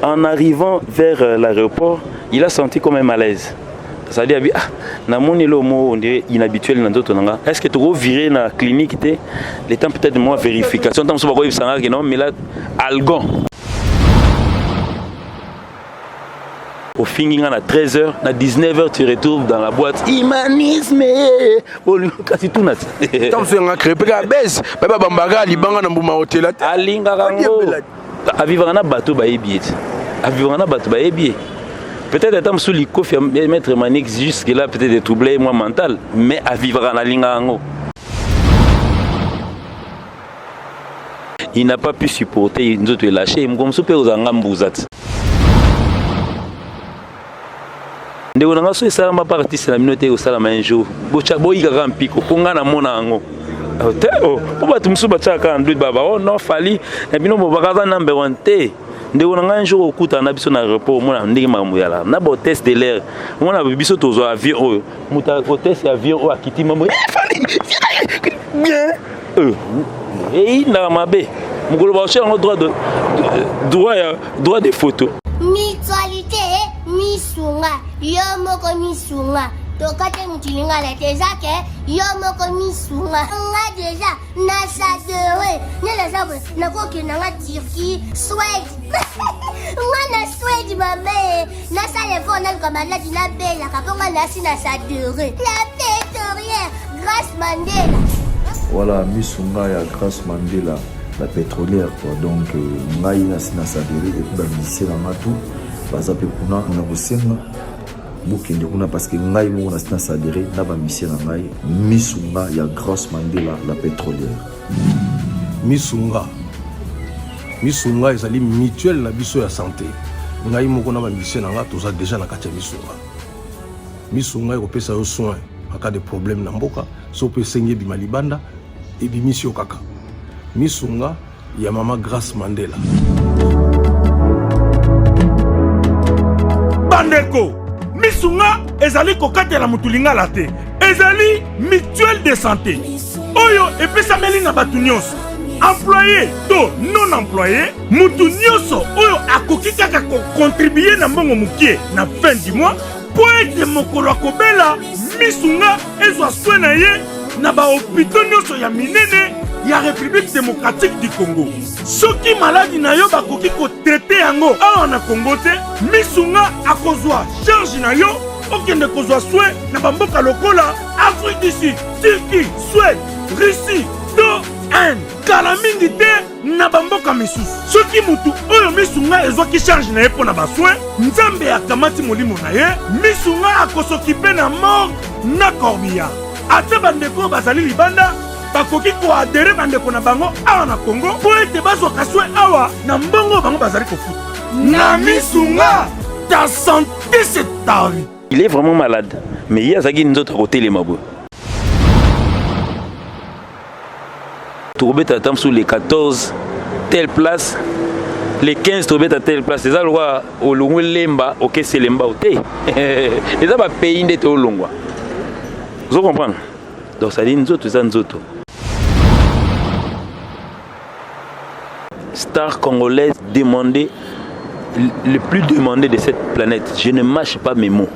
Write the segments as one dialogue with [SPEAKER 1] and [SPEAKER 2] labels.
[SPEAKER 1] En arrivant vers l'aéroport, il a senti comme un malaise. C'est-à-dire, ah, namoni le mot inhabituel dans d'autres langues. Est-ce que tu vas virer dans la clinique? Le temps peut-être de moi vérification. Tant que tu non, mais là, algon. Au fin, à 13h, à 19h, tu retrouves dans la boîte Humanisme. Kasi tout nat.
[SPEAKER 2] Tant que tu as crêpé la baisse, papa Bambaga, Liban, Nambouma Hotel.
[SPEAKER 1] Alingarango. À vivre en bateau, bah, ébié. À vivre en bateau, bah, ébié. Peut-être que sous les coffres, mettre Manix jusque là, peut-être des troubles moi mental, mais à vivre en Alingarango. Il n'a pas pu supporter, nous autres lâcher, il me super aux Angambouzat. Ndé on a ça ma partie c'est la minute au salama un jour. Bocha boy pico ponga na mona ngo. Oh, pourquoi tu me souba chaka andou baba oh non fali et bino bobakaza number 1 te. Ndé on a un jour okuta na biso na repos mona ndenge mamuyala. Na bo test de l'air. Mona biso tozo avion muta ko test avion akiti mamu. Fali. Bien. Et na mabe. Mugolo ba cher droit de droit de photo.
[SPEAKER 3] Mutualité misunga yomoko misunga tokate mutilinga la tezake yomoko misunga nga déjà na sadere nela sabre na koki na nga Turquie Suède nga na Suède mame na salefo na kamala dina bella kaponga na sina sadere la pétrolière Grâce Mandela.
[SPEAKER 4] Voilà misunga ya Grâce Mandela la pétrolière quoi. Donc ngai na sina sadere et puis ba lycée na matu baza pe kuna na kosenga bokende kuna parce que ngai mo na sina sadere na ba lycée na ngai misunga ya Grâce Mandela la pétrolière.
[SPEAKER 2] Misunga ezali mutuelle na biso ya santé. Ngai mo na ba lycée na nga toza déjà na kati ya misunga ekopesa yo soin en cas de problème na mboka so pe sengi bima libanda et bimisio kaka. Misunga ya mama Grâce Mandela.
[SPEAKER 5] Bandeko, misunga ezali kokatela mutulinga la te. Ezali mutuelle de santé. Oyo epesa melinga batu nyonso. Employé to non employé, mutu nyonso oyo akoki kaka ko contribuer na mbongo mukie na fin du mois pour ete mokolo akobela misunga ezwa soin na ye na ba hôpitaux nyonso ya minene ya République démocratique du Congo. Soki maladi na yo bakoki ko traiter yango awa na Congo te, misunga akozwa charge na yo okende kozwa soin na bamboka lokola Afrique du Sud, Turquie, Suède, Russie, to Inde. Kala mingi te na bamboka misusu. Soki mutu oyo misunga ezwaki charge na ye po na basoin, Nzambe akamati molimo na ye, misunga akosokipe na mort na corbillard. Ate bandeko bazali libanda bakoki ko adere bandeko na bango awa na Congo po ete bazwa kaswe awa na mbongo bango bazali kofuta. Na misunga ta santé c'est ta vie.
[SPEAKER 1] Il est vraiment malade, mais il y a zagi nous autres côté les mabou. Tourbet attend sous les 14 telle place, les 15 tourbet à telle place. Les allois au longo lemba, ok c'est lemba au thé. Les a pas pays de au longo. Vous comprenez? Donc ça dit nous autres. Star congolaise demandée, le plus demandé de cette planète. Je ne mâche pas mes mots.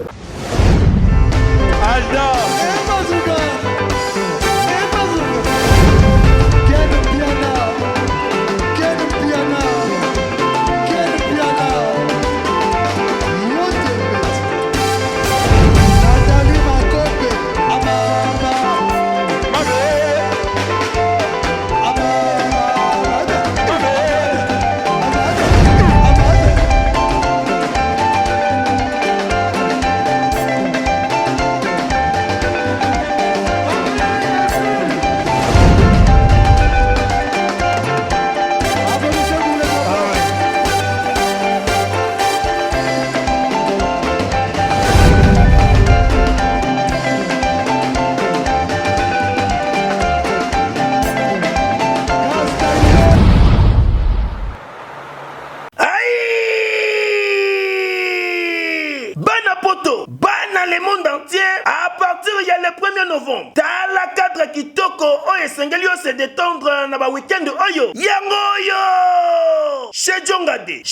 [SPEAKER 6] le 1er novembre tala cadre kitoko oyo esengeli yo se détendre na ba weekend oyo yango oyo chez Jongade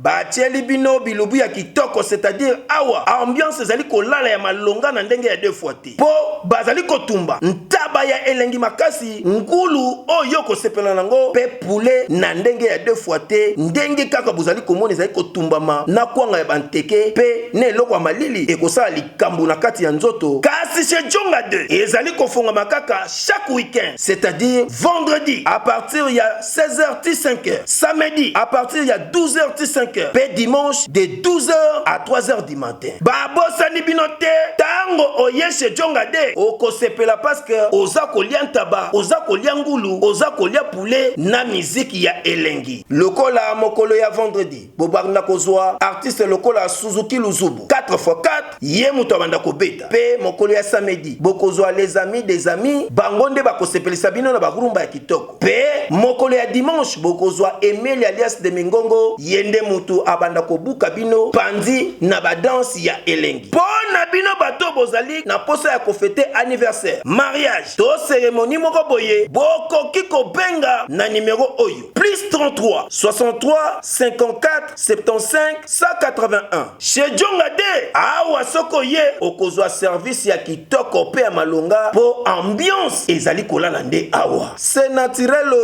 [SPEAKER 6] batieli bino bilubu ya kitoko, c'est-à-dire awa ambiance ezali kolala ya malonga na ndenge ya 2 fois te po bazali kotumba ntaba ya elengi makasi ngulu oyo kosepela nango pe poulet na ndenge ya 2 fois te ndenge kaka bozali komona ezali kotumbama na kwanga ya banteke pe ne eloko ya malili ekosala likambo na kati ya nzoto. Kasi chez Jongade ezali kofonga makaka chaque week-end, c'est-à-dire vendredi à partir ya 16h 5h, samedi à partir ya 12h 5h, pe dimanche de 12h à 3h du matin. Babosani binote tango oye chez Jongade okosepela parce que oza kolia ntaba, oza kolia ngulu, oza kolia poulet na musique ya elengi. Lokola mokolo ya vendredi bobarna kozwa artiste lokola Suzuki Luzubu 4x4 ye muto banda kobeta pe mokolo ya samedi bokozwa les amis des amis bangonde bakosepelisa bino na barumba ya kitoko pe mokolo ya dimanche bokozwa Emile alias de Mingongo yende mutu abanda kobuka bino pandi na badanse ya elengi. Pona bino bato bozali na posa ya kofete anniversaire, mariage to cérémonie moko boye bokoki kobenga na numéro oyo +33 63 54 75 181 chez Jongade awa soko ye okozwa service ya kitoko pe ya malonga po ambiance ezali kolala nde awa c'est naturel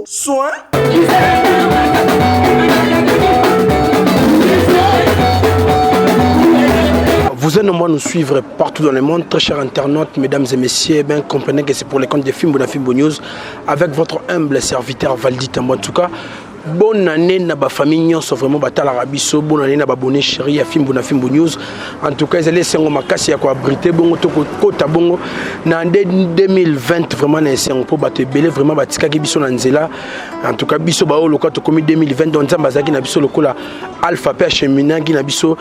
[SPEAKER 6] soin.
[SPEAKER 7] Vous êtes nombreux à nous suivre partout dans le monde, très chers internautes, mesdames et messieurs. Ben, comprenez que c'est pour les comptes de Fimbo News avec votre humble serviteur Valdi Tambo. En tout cas, bonne année na ba famille sont vraiment batala rabiso, bonne année na ba bonne chérie à Fimbo News. En tout cas, ils allaient sengo makasi ya ko abriter bongo to kota bongo na 2020 vraiment na sengo po bato belé vraiment batika ki biso na nzela. En tout cas, biso ba oloka to komi 2020 donc nzamba zaki na biso lokola alpha pe chemina ki na biso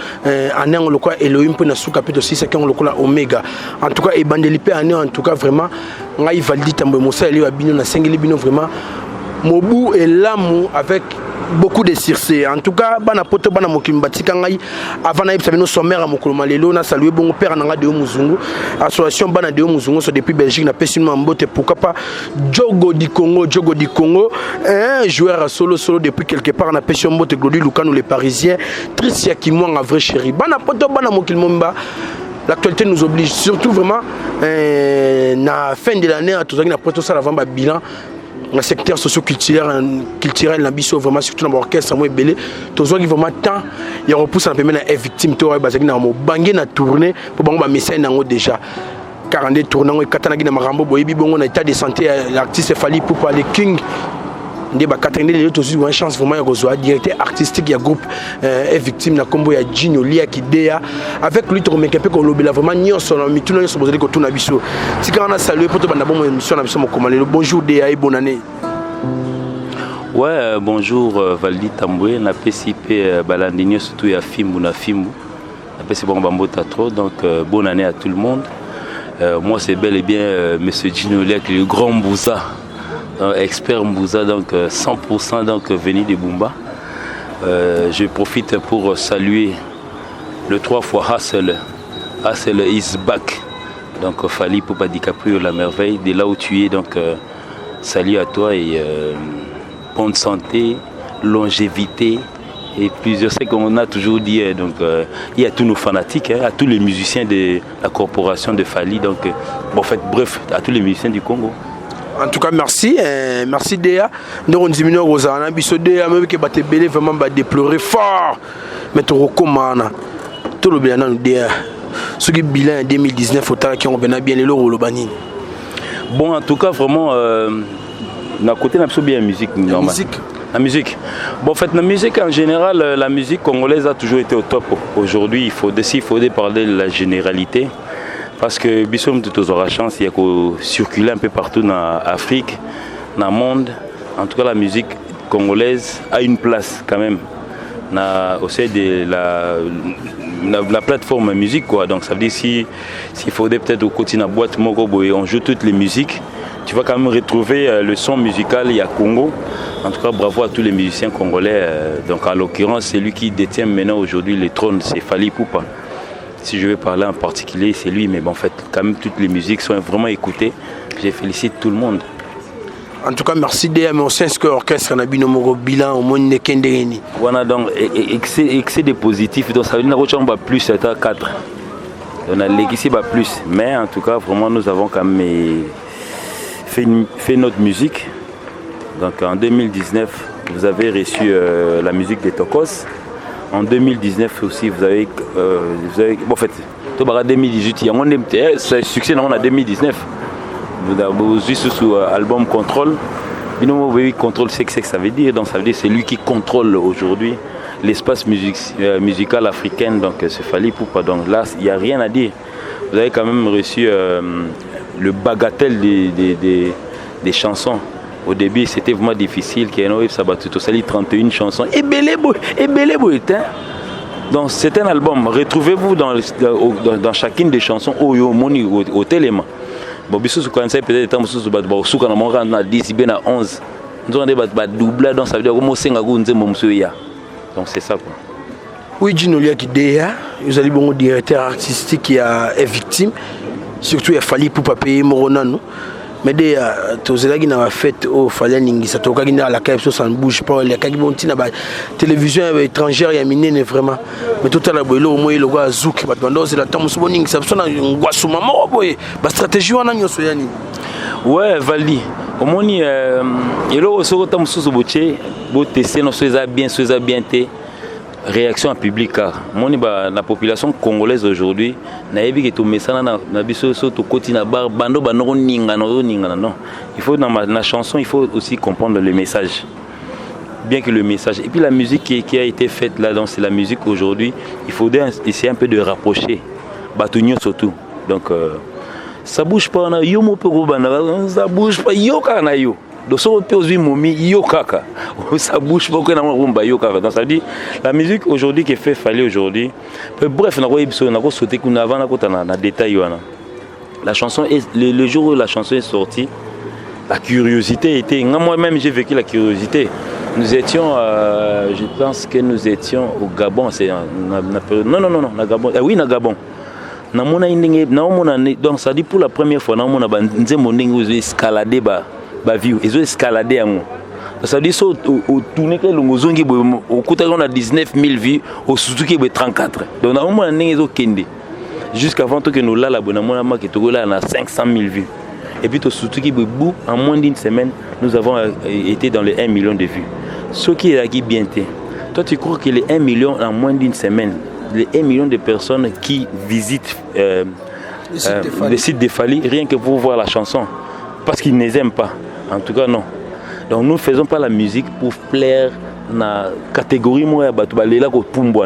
[SPEAKER 7] anango lokola Elohim pe na suka pe to 6 ki lokola omega. En tout cas, ebandeli pe année en tout cas vraiment ngai Valdi Tambo Mosa eli wa bino na sengeli bino vraiment Mobu et l'amour avec beaucoup de circé. En tout cas, bana poto bana mokimbati kangai avant na yebisa bino sommaire mokolo malelo na saluer bon père nanga de Muzungu association bana de Muzungu so depuis Belgique na pesinement mbote pourquoi pas Jogo di Congo un joueur solo depuis quelque part na pesinement mbote Glody Lukano les Parisiens Tricia Kimwa un vrai chéri bana poto bana mokilmomba. L'actualité nous oblige surtout vraiment na fin de l'année à tout ça na poto ça avant bilan le secteur socio-culturel na biso vraiment surtout dans l'orchestre moi belé tozo qui vraiment temps il repousse na pemena victime to bazaki na mo bangé na tourner pour bango ba message nango déjà 42 tournant et katana na marambo boyebi bongo na état de santé l'artiste Fally Ipupa le king ndé ba katende les autres une chance vraiment ya kozwa directeur artistique ya groupe est victime na kombo ya Gino Lia Kidea avec lui to mekepe ko lobela vraiment nyonso na mituna nyonso bozali ko tuna biso tika na saluer poto banda bon émission na biso mokomalelo bonjour Dea et bonne année.
[SPEAKER 1] Ouais, bonjour Valdi Tamboué na PCP balandinyo surtout ya Fimbu na PCP bon bambota trop donc bonne année à tout le monde. Moi c'est bel et bien monsieur Gino Lia qui est le grand Mbouza. Expert Mbouza, donc 100% donc venu de Bumba. Je profite pour saluer le 3 fois Hustle is back. Donc Fally Ipupa DiCaprio, la merveille, de là où tu es. Donc salut à toi et bonne santé, longévité et plusieurs. C'est comme on a toujours dit. Donc il y a tous nos fanatiques, à tous les musiciens de la corporation de Fally. Donc bon, en fait, bref, à tous les musiciens du Congo.
[SPEAKER 7] En tout cas, merci, merci Dea. Nous on diminue aux ans, biso Dea, même que batte belé vraiment va déplorer fort. Mais tu recommandes tout le bien dans Dea. Ce qui bilan en 2019 au temps qui ont bien les lots au Bani.
[SPEAKER 1] Bon, en tout cas, vraiment, d'un côté, on a bien la musique. La musique. Bon, en fait, la musique en général, la musique congolaise a toujours été au top. Aujourd'hui, il faut parler de la généralité. Parce que Bissom tout aura chance, il y a qu'à circuler un peu partout dans l'Afrique, dans le monde. En tout cas, la musique congolaise a une place quand même. Au sein de la plateforme musique, quoi. Donc ça veut dire s'il faudrait peut-être au quotidien boîte Mogobo et on joue toutes les musiques, tu vas quand même retrouver le son musical, il y a Congo. En tout cas, bravo à tous les musiciens congolais. Donc en l'occurrence, c'est lui qui détient maintenant aujourd'hui le trône, c'est Fally Ipupa. si je vais parler en particulier, c'est lui, mais bon, en fait, quand même, toutes les musiques sont vraiment écoutées. Je félicite tout le monde.
[SPEAKER 7] En tout cas, merci de mon sens que l'orchestre n'a pas de bilan au monde de
[SPEAKER 1] Voilà, donc, excès de positif, donc ça veut dire qu'on va plus, c'est à 4. On a l'équipe va plus, mais en tout cas, vraiment, nous avons quand même fait notre musique. Donc, en 2019, vous avez reçu la musique des Tokos. En 2019 aussi, vous avez bon, en fait, en 2018, il y a un succès en 2019. Vous avez juste sous album Contrôle. Contrôle, c'est ce que ça veut dire. Donc, ça veut dire que c'est lui qui contrôle aujourd'hui l'espace musical africain. Donc, c'est Fally Ipupa. Donc là, il n'y a rien à dire. Vous avez quand même reçu le bagatelle des chansons. Au début, c'était vraiment difficile. Ça va tout 31 chansons. Et belé boy. Donc, c'est un album. Retrouvez-vous dans chacune des chansons au téléma. Bon, peut-être temps 10, 11. Nous avons des doublés, donc ça veut dire que donc c'est ça quoi.
[SPEAKER 7] Oui, Gino Liakidea, vous allez bon directeur artistique qui est victime, surtout il a fallu pour payer Moronano. Mais dès que vous avez fait au Fallen, ça toque à la caisse, ça ne bouge pas. Les Kagibonti na télévision étrangère, il y a miné vraiment. Mais tout à l'heure, il y a le gars Zouk, c'est la temps où ça sonne un guassou maman, la stratégie on a eu sur Yanni. Ouais, Valdi. Au moins, il y a le second temps sous le boutier, beau tester nos choses bien té. Réaction en public car la population congolaise aujourd'hui n'a pas que tout message na biso so to koti na bar bando ninga non, il faut dans la chanson il faut aussi comprendre le message, bien que le message et puis la musique qui a été faite là donc c'est la musique aujourd'hui, il faut essayer un peu de rapprocher Batunyo surtout donc ça bouge pas na yo mo peko bana ça bouge pas yo kana yo. Donc, si on peut aussi momi yokaka, ça bouge pas que na yokaka. Donc, ça dit la musique aujourd'hui qui fait Fally aujourd'hui. Bref, on a sauté qu'on avant na détail la chanson le jour où la chanson est sortie, la curiosité était. Moi-même j'ai vécu la curiosité. Nous étions, je pense que nous étions au Gabon. C'est non, na Gabon. Oui, na Gabon. Donc ça dit pour la première fois, on a escaladé ils ont escaladé à moi. Ça veut dire au tourné que l'ongozongi au côté on a 19 000 vues, au Suzuki 34. Donc on a un kende. Jusqu'avant que nous là la bonne on a 500 000 vues. Et puis au Suzuki en moins d'une semaine, nous avons été dans les 1 million de vues. Ce qui est acquis bien té. Toi tu crois que les 1 million en moins d'une semaine, les 1 million de personnes qui visitent le site de Fally rien que pour voir la chanson parce qu'ils ne les aiment pas. En tout cas, non. Donc, nous ne faisons pas la musique pour plaire dans la catégorie moi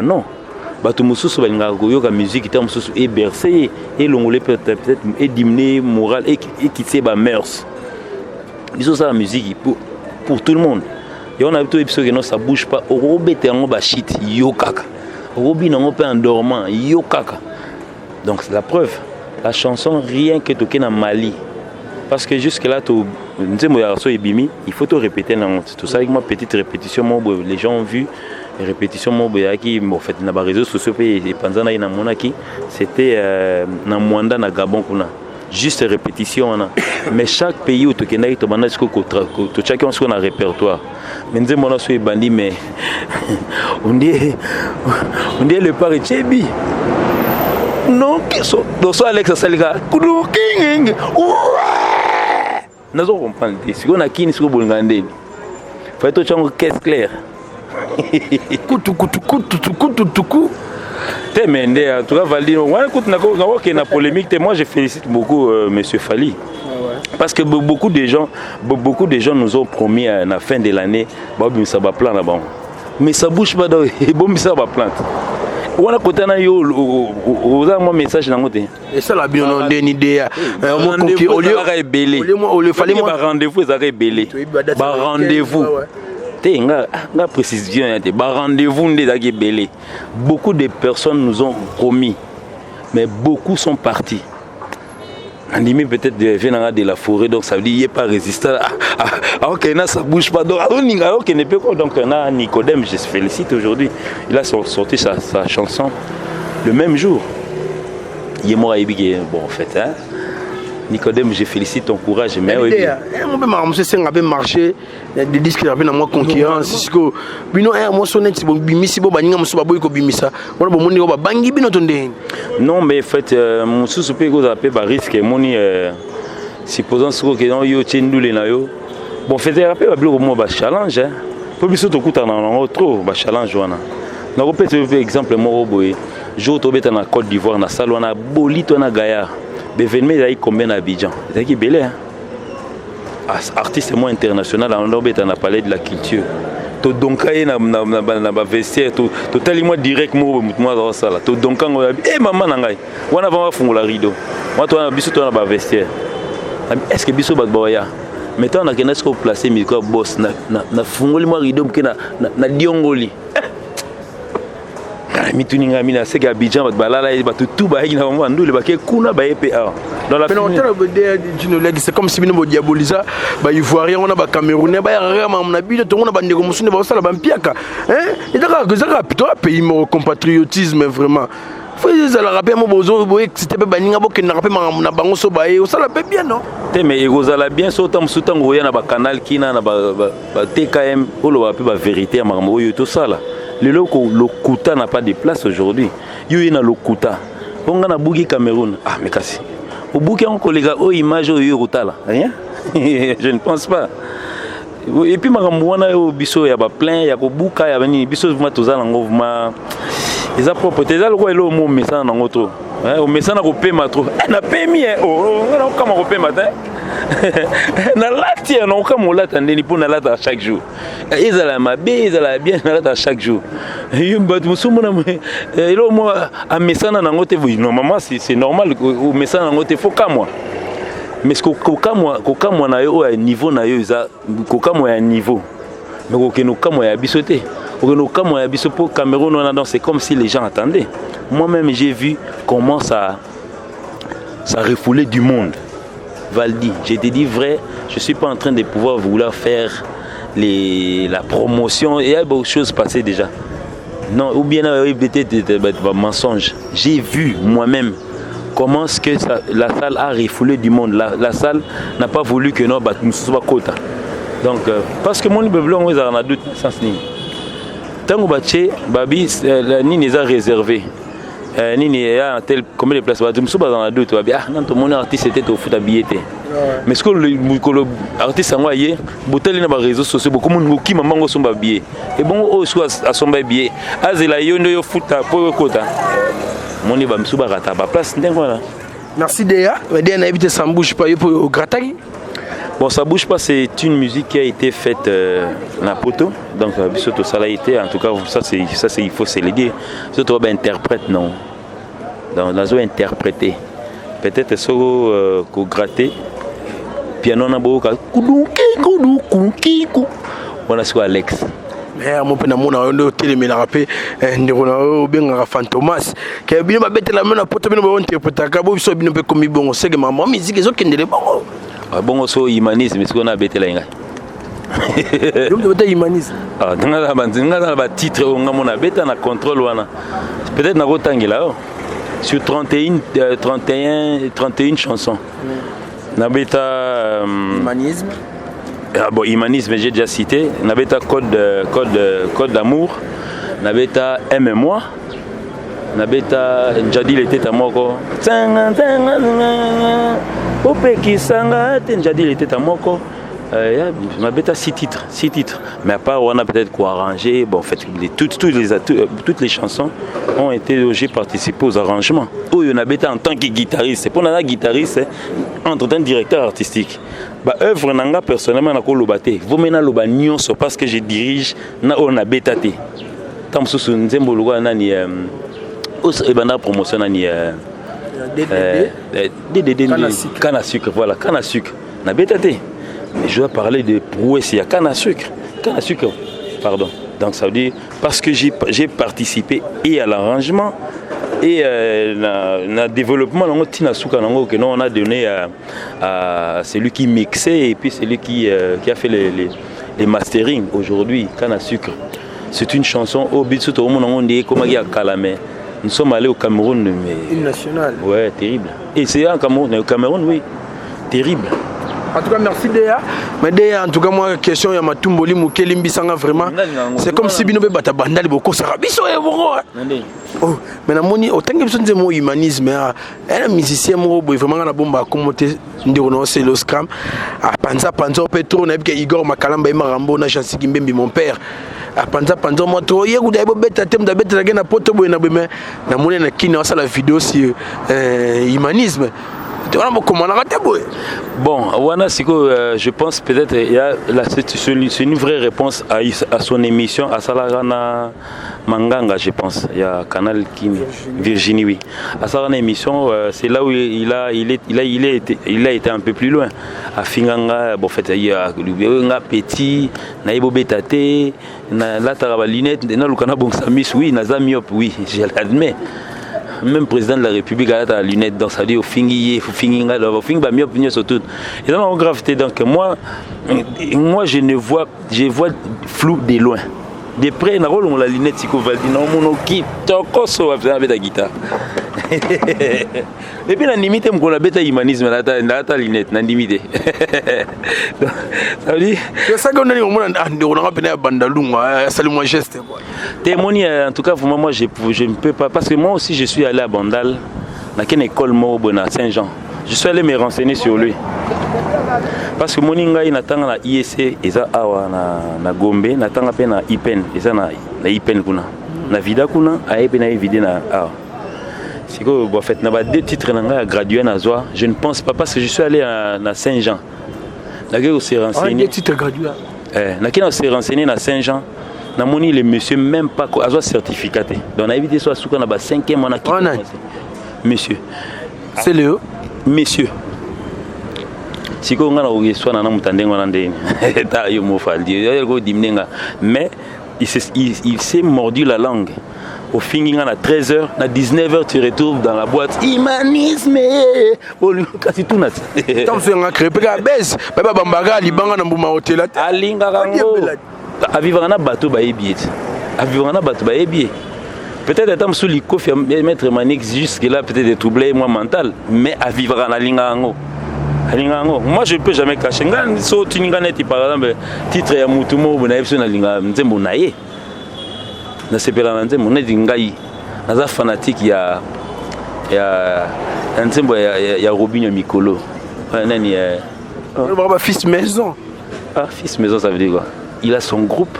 [SPEAKER 7] non. La musique est bercée et l'ongolais peut-être est diminué moral et quitter les mœurs. Disons ça la musique pour tout le monde. Et on a tout épisode que ça bouge pas. Au shit yokaka. Au en dormant yokaka. Donc c'est la preuve. La chanson rien que toqué dans Mali. Parce que jusque-là, il faut tout répéter. Tout ça avec ma petite répétition, les gens ont vu les répétitions qui en fait dans les réseaux sociaux et pendant c'était dans Mwanda na Gabon juste répétition mais chaque pays où tu es tu as chacun son répertoire. Mais mais on dit le pari Tchebi. Non, donc ça Alex Salga. Nous allons comprendre. Si on a qui n'est-ce que vous regardez, faut être au caisse claire. En tout cas, Valdi, on a polémique. Moi, je félicite beaucoup Monsieur Fally. Parce que beaucoup de gens nous ont promis à la fin de l'année, ça va planter là-bas. Mais ça bouge pas, ça va planter. On a côté na yo mon message na ngote et ça la bien on donne idée au lieu fallait moi rendez-vous ça rebellé ba rendez-vous té nga précision ba rendez-vous ndé belé. Beaucoup de personnes nous ont promis mais beaucoup sont partis. Animé peut-être de la forêt, donc ça veut dire qu'il n'est pas résistant. Alors que ça ne bouge pas. Donc, Nicodème, je te félicite aujourd'hui. Il a sorti sa chanson le même jour.
[SPEAKER 1] Yémora Ebigé, bon en fait, hein. Nicodème, je félicite ton courage. Mais oui.
[SPEAKER 7] C'est un marché des disques qui avaient moins concurrence. C'est que moi sonné si bimisi bo baninga muso baboy ko bimisa. Wala bo moni ba bangi bino tonde.
[SPEAKER 1] Non mais en fait mon sous peut go zapper ba risque moni supposons que non yo tindule na yo. Bon fait rapper ba bloco mo ba challenge hein. Pour biso to kuta na trop ba challenge wana. Na ko peut exemple mo boy. Jour to beta na Côte d'Ivoire na salle wana bolito na Gaillard. L'événement est combien à Abidjan? C'est qui belé hein? Artiste moins international, on a parlé de la culture. To donka na vestiaire, to tellement direct moi dans ça là. To donka eh maman nangai. Wana va fungula rideau. Moi toi biso to na ba vestiaire. Est-ce que biso ba boya? Maintenant on a qu'est-ce qu'on placer micro boss na fungoli moi rideau na diongoli. Mituninga mina seka Abidjan balala tout ba hina mwa ndule ba ke kuna ba EPA dans la
[SPEAKER 7] c'est comme si bino diabolisa ba ivoirien on a ba camerounais ba rama na bino to on a ba ndeko musune ba sala ba mpiaka hein et ça plutôt pays mon compatriotisme vraiment faut ça la rappeler mo bozo boye c'était ba ninga bo ke na rappeler na bango so ba e ça la bien non
[SPEAKER 1] te mais egozala bien so tam sutango ya na ba canal kina na ba TKM olo ba pe ba vérité ma oyo to sala. Le Lokuta n'a pas de place aujourd'hui. Il y a Lokuta. On a Bougi Cameroun. Ah, mais cassé. Au Bougi, on collègue aux images au Yoruta là. Rien. Je ne pense pas. Et puis, Maramouana, au Bisso, il y a plein, il y a Bouka, il y a Bani, Bisso, Matoza, Langova. Ils ont proposé ça, le mot message dans l'autre. Au message, on a payé ma trop. On a payé, comment on paye matin? Na lati on comme on lata ndeni pour na lata chaque jour. Ils ala mabe, ils ala bien na lata chaque jour. Yumba musumu na elo mo a mesana na ngote normalement c'est normal au mesana na ngote faut ka moi. Mais ce koka moi na yo au niveau na yo za koka moi à niveau. Mais kokeno ka moi ya bisoté. Kokeno ka moi ya biso pour Cameroun on a c'est comme si les gens attendaient. Moi-même j'ai vu comment ça refoulait du monde. Valdi, je te dis vrai, je ne suis pas en train de pouvoir vouloir faire la promotion. Il y a beaucoup de choses passées déjà. Non, ou bien peut-être un mensonge. J'ai vu moi-même comment que la salle a refoulé du monde. La salle n'a pas voulu que nous soyons quota. Donc, parce que mon livre blanc, on a doute sans ni. Tant que Baché, Babi, ni les a réservés. Nini ya tel combien de places ba dum suba dans la doute ba ah non tout mon artiste était au foot habillé mais ce que le artiste en voyé bouteille na ba réseaux sociaux beaucoup monde qui maman go somba billet et bon au soit à somba billet azela yondo yo foot pour kota mon ba msuba rata ba place ndengo là.
[SPEAKER 7] Merci Déa Déa na habité ça bouge pas pour gratagi.
[SPEAKER 1] Bon, ça bouge pas, c'est une musique qui a été faite na poto. Donc, Bissoto Salaïté, en tout cas, ça il faut se le dire. Surtout, interprète, non. Donc, la zone interprété. Peut-être ce qu'on gratte. Piano na boka. Voilà ce Alex.
[SPEAKER 7] Mais mon père n'a pas télé mais la rappé ndiro bien Fantomas qui a bien bête la main à poto bien bon interpréter ka bo so bien peu comme bon c'est que maman musique zo kendele bon.
[SPEAKER 1] Bon, so humanisme, est-ce qu'on a bêté là?
[SPEAKER 7] Donc, tu veux humanisme?
[SPEAKER 1] Ah, dans le titre, on a bêté dans le contrôle. Peut-être dans le là. Sur 31 chansons. On a bêté.
[SPEAKER 7] Humanisme?
[SPEAKER 1] Bon, humanisme, j'ai déjà cité. On a bêté code d'amour. On a bêté aime-moi. On a bêté Jadi l'été à moko. Opeki sanga Jadi l'été à moko. Ma bêta 6 titres. Mais à part on a peut-être quoi arranger. Bon, en fait, toutes les chansons ont été, j'ai participé aux arrangements. Où on a bêta en tant que guitariste. C'est pour un guitariste, entre tant directeur artistique. Bah œuvre nanga personnellement na ko lobaté. Vous mena loba nyonso parce que je dirige na on a bêta té. Tam susu nzembo lugwa nani et banda promotion nani DDD canne à sucre, voilà, canne à sucre. Na bêta té. Je dois parler de prouesse, il y a canne à sucre, pardon. Donc ça veut dire, parce que j'ai participé et à l'arrangement et le développement, on a donné à celui qui mixait et puis celui qui a fait les mastering aujourd'hui, canne à sucre. C'est une chanson au but tout le monde on dit comment il y a calamé. Nous sommes allés au Cameroun, mais...
[SPEAKER 7] Une nationale.
[SPEAKER 1] Ouais, terrible. Et c'est un Cameroun, au Cameroun, oui. Terrible.
[SPEAKER 7] En tout cas, merci Déa. Mais Déa, en tout cas, moi, question, il y a ma tumboli, mouké, limbisanga, vraiment. C'est comme si Bino Bata Bandali, beaucoup, ça rabisso, et bon. Oh, mais la moni, autant que besoin de mon humanisme, un musicien, moi, vraiment, la bombe a commenté, c'est le scram. À Panza, Petro, on a vu Igor Makalamba, Marambo, na Chansi Kimbembi, mon père. À Panza, moi, trop, hier, vous avez bête à thème de bête, la gaine à poto, na beme, na moni, na kina, ça la vidéo, sur humanisme.
[SPEAKER 1] Bon, Wana Siko, je pense peut-être c'est une vraie réponse à son émission à Salarana Manganga, je pense. Il y a Canal Kim, Virginie, oui. À Salarana émission, c'est là où il a été un peu plus loin. À Finganga, bon, en fait, il y a petit, Naïbo Betate, la Taraba Lunette, Nalukana Bongsamis, oui, Nazamiop, oui, je l'admets. Même président de la République a la lunette, donc ça dit au fingi, au fingi, mieux opinion sur tout. Et dans la gravité, donc moi je vois flou de loin. De près, on a la lunette, si on va dire non, mon qui tokoso avec la guitare. Et puis la limite, on a bêta humanisme, la lunette, la limite. Ça veut dire.
[SPEAKER 7] C'est ça qu'on a dit, on a appelé à Bandalunga, salut moi geste.
[SPEAKER 1] Témoigner, en tout cas, moi je ne peux pas, parce que moi aussi je suis allé à Bandal, dans une école à Saint-Jean. Je suis allé me renseigner sur lui. Parce que moninga inatanga na IEC eza awa na Gombe natanga pe na IPEN eza na IPEN kuna na vida kuna ayepe na evide na awa siko bon fait na ba deux titres nanga gradué na zwa je ne pense pas parce que je suis allé à Saint-Jean na que se renseigner
[SPEAKER 7] deux titres gradué
[SPEAKER 1] na kina se renseigner na Saint-Jean na moni le monsieur même pas azwa certificat donc na évité soit souka na ba 5e on a qui monsieur
[SPEAKER 7] c'est le
[SPEAKER 1] monsieur si on a eu soit na mutandeng wana ndeni ta yo mo faldi yo dimnenga mais il s'est mordu la langue au fingi à 13h à 19h tu retournes dans la boîte humanisme kasi tout nat
[SPEAKER 7] tant c'est un crépé à baisse baba bambaga libanga na mbuma hotel
[SPEAKER 1] alinga rango à vivre na bateau ba ebiet à vivre na bateau ba ebiet peut-être étant sous les coffres mettre manix jusque là peut-être des troubles moi mental mais à vivre na linga rango. Moi je ne peux jamais cacher. Par exemple, titre ya mutumo na episode na linga nzembo na ye. Na sepela nzembo na dingai. Na fanatique ya nzembo ya Robinho Mikolo. Nani
[SPEAKER 7] fils maison.
[SPEAKER 1] Ah fils maison ça veut dire quoi? Il a son groupe,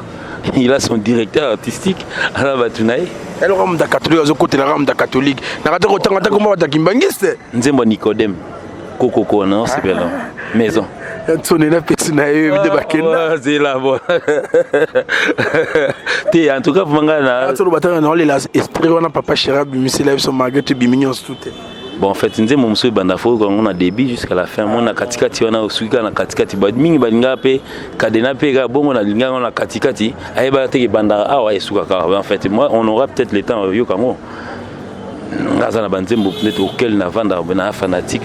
[SPEAKER 1] il a son directeur artistique à la Batunaï.
[SPEAKER 7] Elle rame da catholique au côté la rame da catholique. Na kata ko tanga ko da kimbangiste.
[SPEAKER 1] Nzembo Nicodème. Coco, non, c'est bien maison.
[SPEAKER 7] Sonner la petite naïve de Bakena.
[SPEAKER 1] C'est là, bon. En tout cas, vous m'avez
[SPEAKER 7] esprit, on a papa Chérab, Monsieur Live, son Marguerite Bimignon, tout.
[SPEAKER 1] Bon, en fait, nous avons un bandafo, on a débit jusqu'à la fin. On a katikati, on a osuika, on a katikati. Badmingi, badingape, kadenape, bon, on a linga, on a katikati. Aïe, bandara, ah ouais, soukaka. En fait, moi, on aura peut-être le temps, yokango. Nous avons peut-être auquel nous avons un fanatique.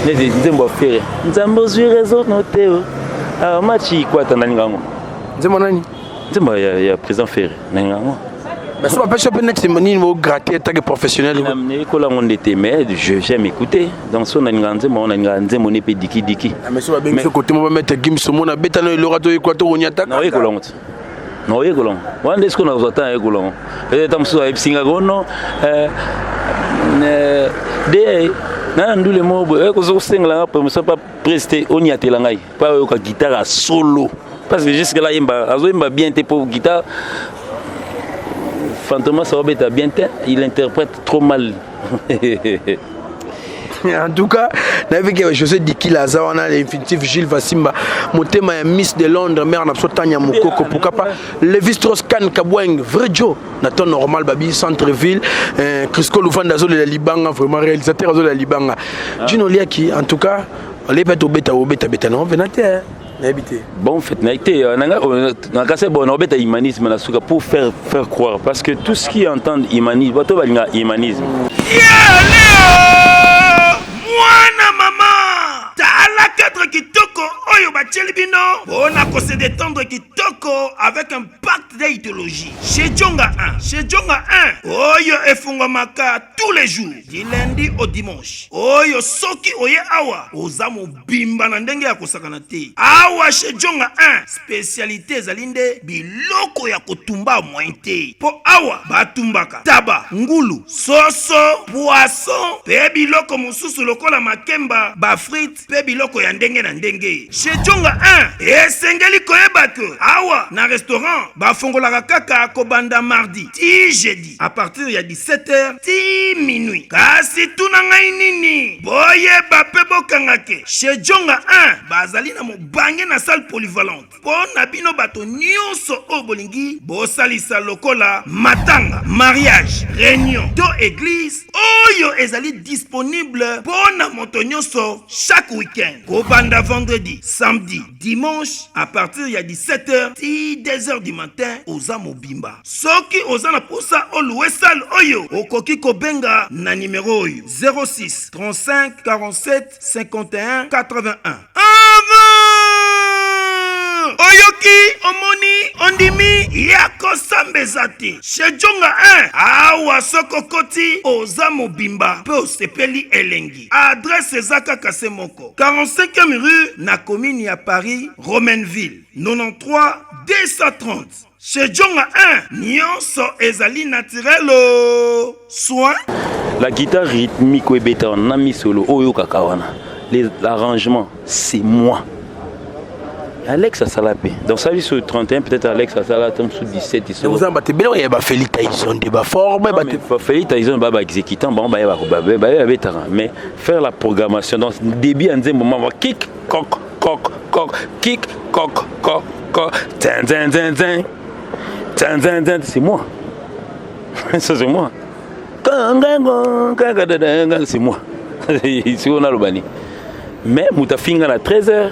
[SPEAKER 1] Nzembo fere nzambo zwi réseau noté ah machi quoi tanangango
[SPEAKER 7] nzembo nani
[SPEAKER 1] nzembo ya président fere nangango
[SPEAKER 7] mais ça pas choper net moni mo gratter tant que professionnel
[SPEAKER 1] amener ko la on était mais j'aime écouter dans son nzembo on nzembo ne pe diki
[SPEAKER 7] mais ça va bien ce côté mo mettre Gimso mo na betano le rato équateur on y attaque
[SPEAKER 1] non écolonte non écolon wande ce qu'on a attend écolon peut-être am so ay singa gono de na ndule mobo ko zo sengla pa musa pa prester on y atelangai pa yo ka guitare solo parce que jusque là imba bien te pour guitare Fantômas ça va bien il interprète trop mal.
[SPEAKER 7] En tout cas, avec José Diki Lazawana, l'infinitif Gilles Vassimba, mon thème est Miss de Londres, mère n'a pas Tanya Moukoko, pour capa, Levi Strauss-Kahn, Kaboueng, vrai Joe, Nathan Normal, Babi, Centreville, Crisco Louvandazo de la Libanga, vraiment réalisateur de la Libanga. Gino Liaki, en tout cas, les bêtes au bêta, non, venez.
[SPEAKER 1] Bon, en fait, on a bon humanisme pour faire croire, parce que tout ce qui entend humanisme, humanisme.
[SPEAKER 6] Mwana mama tala cadre kitoko oyo batieli bino mpona ko se détendre kitoko avec un impact de idéologie. Chez Djonga 1. Chez Djonga 1. Oyo efungwamaka tous les jours. Du lundi au dimanche. Oyo soki oye awa. Ozamo bimba na ndenge ya kosakana te. Awa chez Djonga 1. Spécialité zalinde biloko ya kotumba mointe. Po awa batumbaka. Taba, ngulu, soso, poisson. Pe biloko mususu lokola makemba. Ba frites. Pe biloko ya ndenge na ndenge. Chez Djonga 1. Esengeli koyeba ke. Awa na restaurant. Bafongolaka kaka kobanda mardi. Ti jeudi. À partir ya 17h. Ti minuit. Kasi tuna ngai nini. Boye bape bokangake. Chez Djonga 1. Bazali na mobange na salle polyvalente. Po na bino bato nyonso o bolingi. Bosalisa lokola. Matanga. Mariage. Réunion. Do église. Oyo ezali disponible. Bona moto nyonso. Chaque week-end. Kobanda vendredi. Samedi. Dimanche. À partir ya 17h. Ti 2h du matin. Oza mobimba. Soki oza na posa oluwe salle oyo. Okoki kobenga na numéro oyo. 06 35 47 51 81. Oyoki omoni ondimi yako sambezate. Chez Djonga 1. Awa soko koti oza mobimba. Pe osepeli elengi. Adresse ezaka kase moko. 45e rue na commune ya Paris, Romainville. 93 230. Chez Djonga 1. Nyonso ezali naturel. Soin.
[SPEAKER 1] La guitare rythmique ou bêta on a mis solo oyo kakawana. L'arrangement c'est moi. Alex Asalapé. Donc ça vie sur le 31 peut-être Alex Asalapé sur 17 ils sont.
[SPEAKER 7] Vous en battez bien il y a Félix Tyson débat fort mais
[SPEAKER 1] Félix Tyson baba exécutant bon ba mais faire la programmation donc début en disant moment kick coq coq coq kick coq coq coq tin tin tin tin tin tin tin c'est moi. Ça c'est moi. C'est moi. C'est on a le bani. Mais Moutafinga à 13h.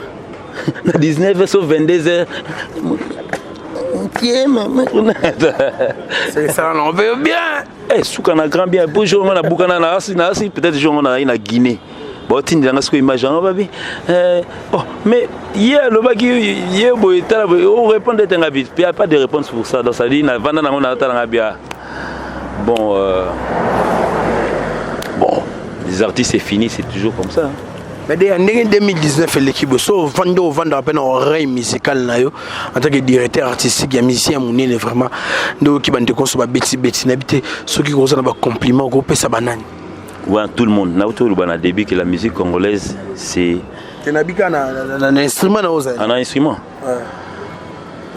[SPEAKER 1] À 19h sauf 22h.
[SPEAKER 7] C'est ça, on veut bien.
[SPEAKER 1] Eh, soukana grand bien. Bonjour, on a boukana na asi peut-être jour on a une Guinée. Bon, tu n'as pas imagine baby. Oh, mais hier le bagi hier boyeta on répond de tenga vite. Il y a pas de réponse pour ça. Donc ça dit na vanda na on a tala bien. Bon bon, les artistes c'est fini, c'est toujours comme ça.
[SPEAKER 7] Mais en 2019, l'équipe so vendre à peine oreille musicale en tant que directeur artistique, il y a musicien mounine vraiment donc qui bande consomme beti n'habiter ceux qui concernent ba compliment groupe ça banane.
[SPEAKER 1] Ouais, tout le monde. Là autour le début que la musique congolaise c'est
[SPEAKER 7] Tenabika un instrument
[SPEAKER 1] un instrument.
[SPEAKER 7] Ouais.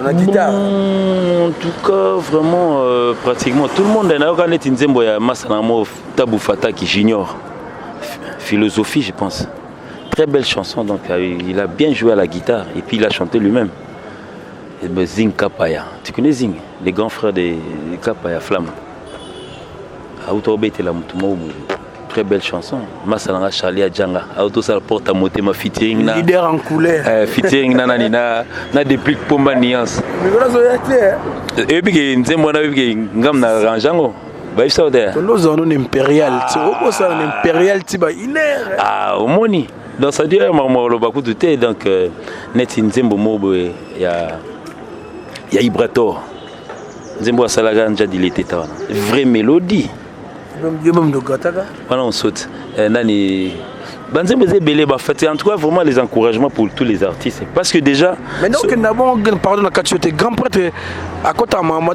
[SPEAKER 7] On a guitare.
[SPEAKER 1] En tout cas, vraiment, pratiquement tout le monde est là. Quand on est in Zembo, il y a Massanamo Taboufata qui j'ignore. Philosophie, je pense. Très belle chanson, donc il a bien joué à la guitare et puis il a chanté lui-même. Zing Kapaya. Tu connais Zing, les grands frères de Kapaya Flamme. Autobe était la Moutoumou. Très belle chanson. Massalanga Charlie Adjanga. Auto ça porte à monter ma featuring na.
[SPEAKER 7] Leader en couleur.
[SPEAKER 1] Featuring na depuis Pomba Nuance.
[SPEAKER 7] Mais voilà ça clair.
[SPEAKER 1] Et puis que Nzembo na puis ngam na ranjango. Ba ça de.
[SPEAKER 7] Nous on impérial. C'est au ça un impérial tiba iner.
[SPEAKER 1] Ah, au moni. Donc ça dit maman le bakou tout donc net Nzembo mobo ya Ibrator. Nzembo Salaga déjà dit l'été ta. Vraie mélodie. Voilà, on saute. Nani. En tout cas, vraiment les encouragements pour tous les artistes. Parce que déjà.
[SPEAKER 7] Mais donc, pardon, quand tu es grand prêtre, à côté de moi,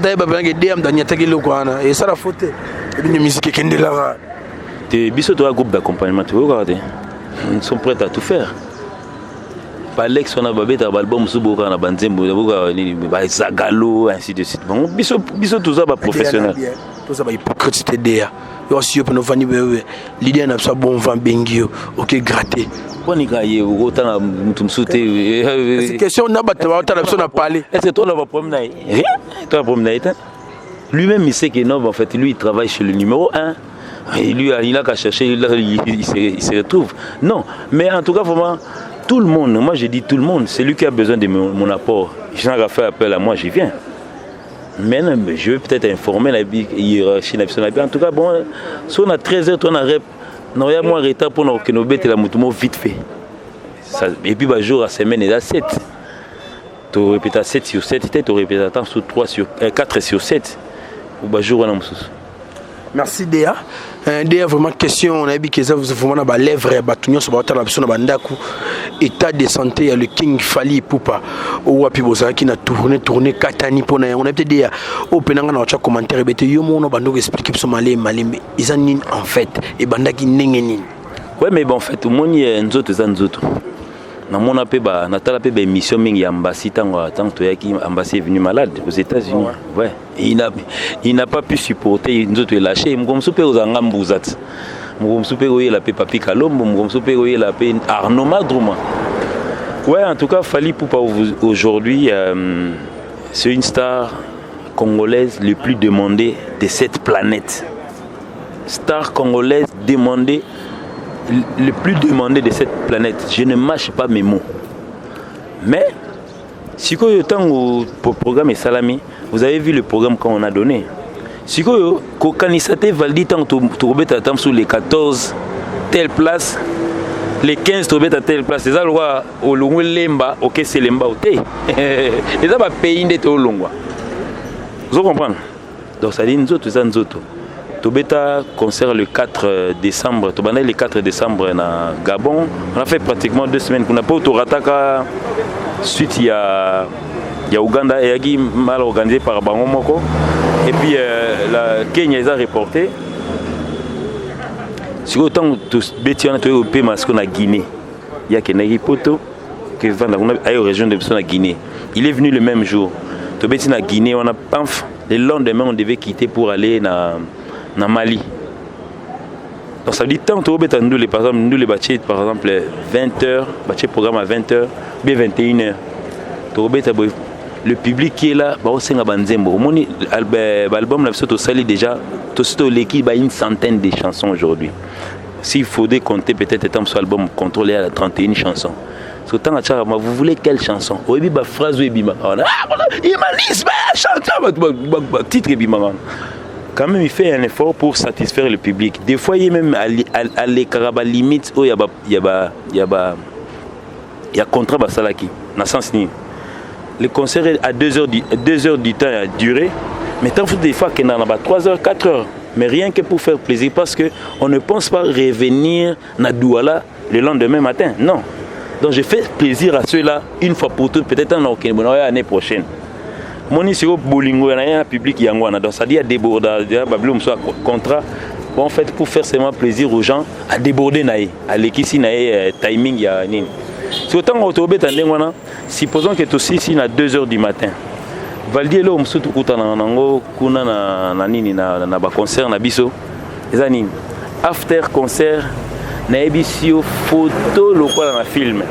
[SPEAKER 7] et ça la faute. Et bien, musique qui est là.
[SPEAKER 1] Tu es un groupe d'accompagnement, tu regardes. Ils sont prêts à tout faire. Alex, on a babé dans l'album Suboka, on a Banzembo, Zagalo, ainsi de suite. Bon, biso tout ça, professionnel.
[SPEAKER 7] Tout ça, hypocrite DA. Aussi, on a l'idée n'a pas bon vent bengio, ok, gratté.
[SPEAKER 1] On y a autant de sauter.
[SPEAKER 7] C'est question, on a parlé.
[SPEAKER 1] Est-ce que toi, on va promener? Rien. Toi, promener. Lui-même, il sait que non, en fait, lui, il travaille chez le numéro 1. Et lui, il a qu'à chercher, il se retrouve. Non, mais en tout cas, vraiment, tout le monde, moi je dis tout le monde, c'est lui qui a besoin de mon apport. Je n'ai pas fait appel à moi, j'y viens. Mais non, je vais peut-être informer la hiérarchie nationale. En tout cas, bon, si on a 13 heures, on a rep, on a moins de retard pour que nous bêtes la moutoumou vite fait. Ça, et puis, bah, jour à semaine, et à 7. tu répètes 7 sur 7, tu répètes sur 4 sur 7. Ou bah jour on a
[SPEAKER 7] Merci Déa. Déa, vraiment question, on a dit que ça vous vraiment dans lèvres et batunion sur la personne bandaku état de santé, il y a le King Fally Poupa ou wapi boza qui n'a tourné katani pona on a peut-être dit au penanga na commentaire bete yo mo no bando expliquer sur malé ils en en fait et bandaki nengenin.
[SPEAKER 1] Ouais mais bon en fait au monde il y a nzoto za nzoto. Na mona pe ba natala pe ba émission mingi ya Mbassi tant to yaki Mbassi est venu malade aux États-Unis. Ouais, et il n'a pas pu supporter nzoto est lâché mgomso pe ozanga mbuzat. Mgomso pe oye la pe Papi Kalombo, mgomso pe oye la pe Arnaud Madrouma. Ouais, en tout cas Fally Poupa aujourd'hui c'est une star congolaise le plus demandée de cette planète. Star congolaise demandée le plus demandé de cette planète. Je ne mâche pas mes mots. Mais, si vous avez le programme Salami, vous avez vu le programme qu'on a donné. Si vous avez Kanisate Valdi, sur les 14, telle place, les 15 à telle place, c'est ça le roi au long lemba, ok, c'est lemba au thé. Et ça va payer une au long. Vous comprenez? Donc ça dit nous autres. Tobeta concert le 4 décembre, Tobana le 4 décembre na Gabon. On a fait pratiquement 2 semaines qu'on n'a pas autorataka. Suite il y a Ouganda et Yagi mal organisé par Bango Moko. Et puis la Kenya les a reporté. Si autant tous bétiens au pays parce qu'on a Guinée. Il y a Kenagi Poto qui va dans la région de la Guinée. Il est venu le même jour. Tobeti na Guinée, on a paf. Le lendemain on devait quitter pour aller na Mali. Donc ça dit tant que nous les par exemple nous les bâtis par exemple 20h, bâti programme à 20h, b 21h. Le public qui est là, bah on s'enga banzembo. Mon album là surtout sali déjà, tout l'équipe a une centaine de chansons aujourd'hui. S'il faudrait compter peut-être tant sur album contrôlé à 31 chansons. Autant à Tchara, vous voulez quelle chanson? Oui, bah phrase oui bima. Il m'a dit chanson, titre bima. Quand même, il fait un effort pour satisfaire le public. Des fois, il est même à l'écart, limite, où il y a contrat basalaki. Dans le sens ni. Le concert est à 2 heures du temps à durer, mais tant des fois qu'il y en a 3 heures, 4 heures. Mais rien que pour faire plaisir, parce qu'on ne pense pas revenir à Douala le lendemain matin. Non. Donc, je fais plaisir à ceux-là une fois pour toutes, peut-être en l'année prochaine. Mon isiro bolingo y a un public yangwana donc ça dit à déborder babylon soit contrat bon en fait pour faire seulement plaisir aux gens à déborder naï à l'équipe naï timing ya nini c'est autant autobet ndengwana supposons que aussi ici à 2 heures du matin Valdi lo msutu kutana nango kuna na nini na ba concert na biso ezani after concert na ebisio photo lokola na film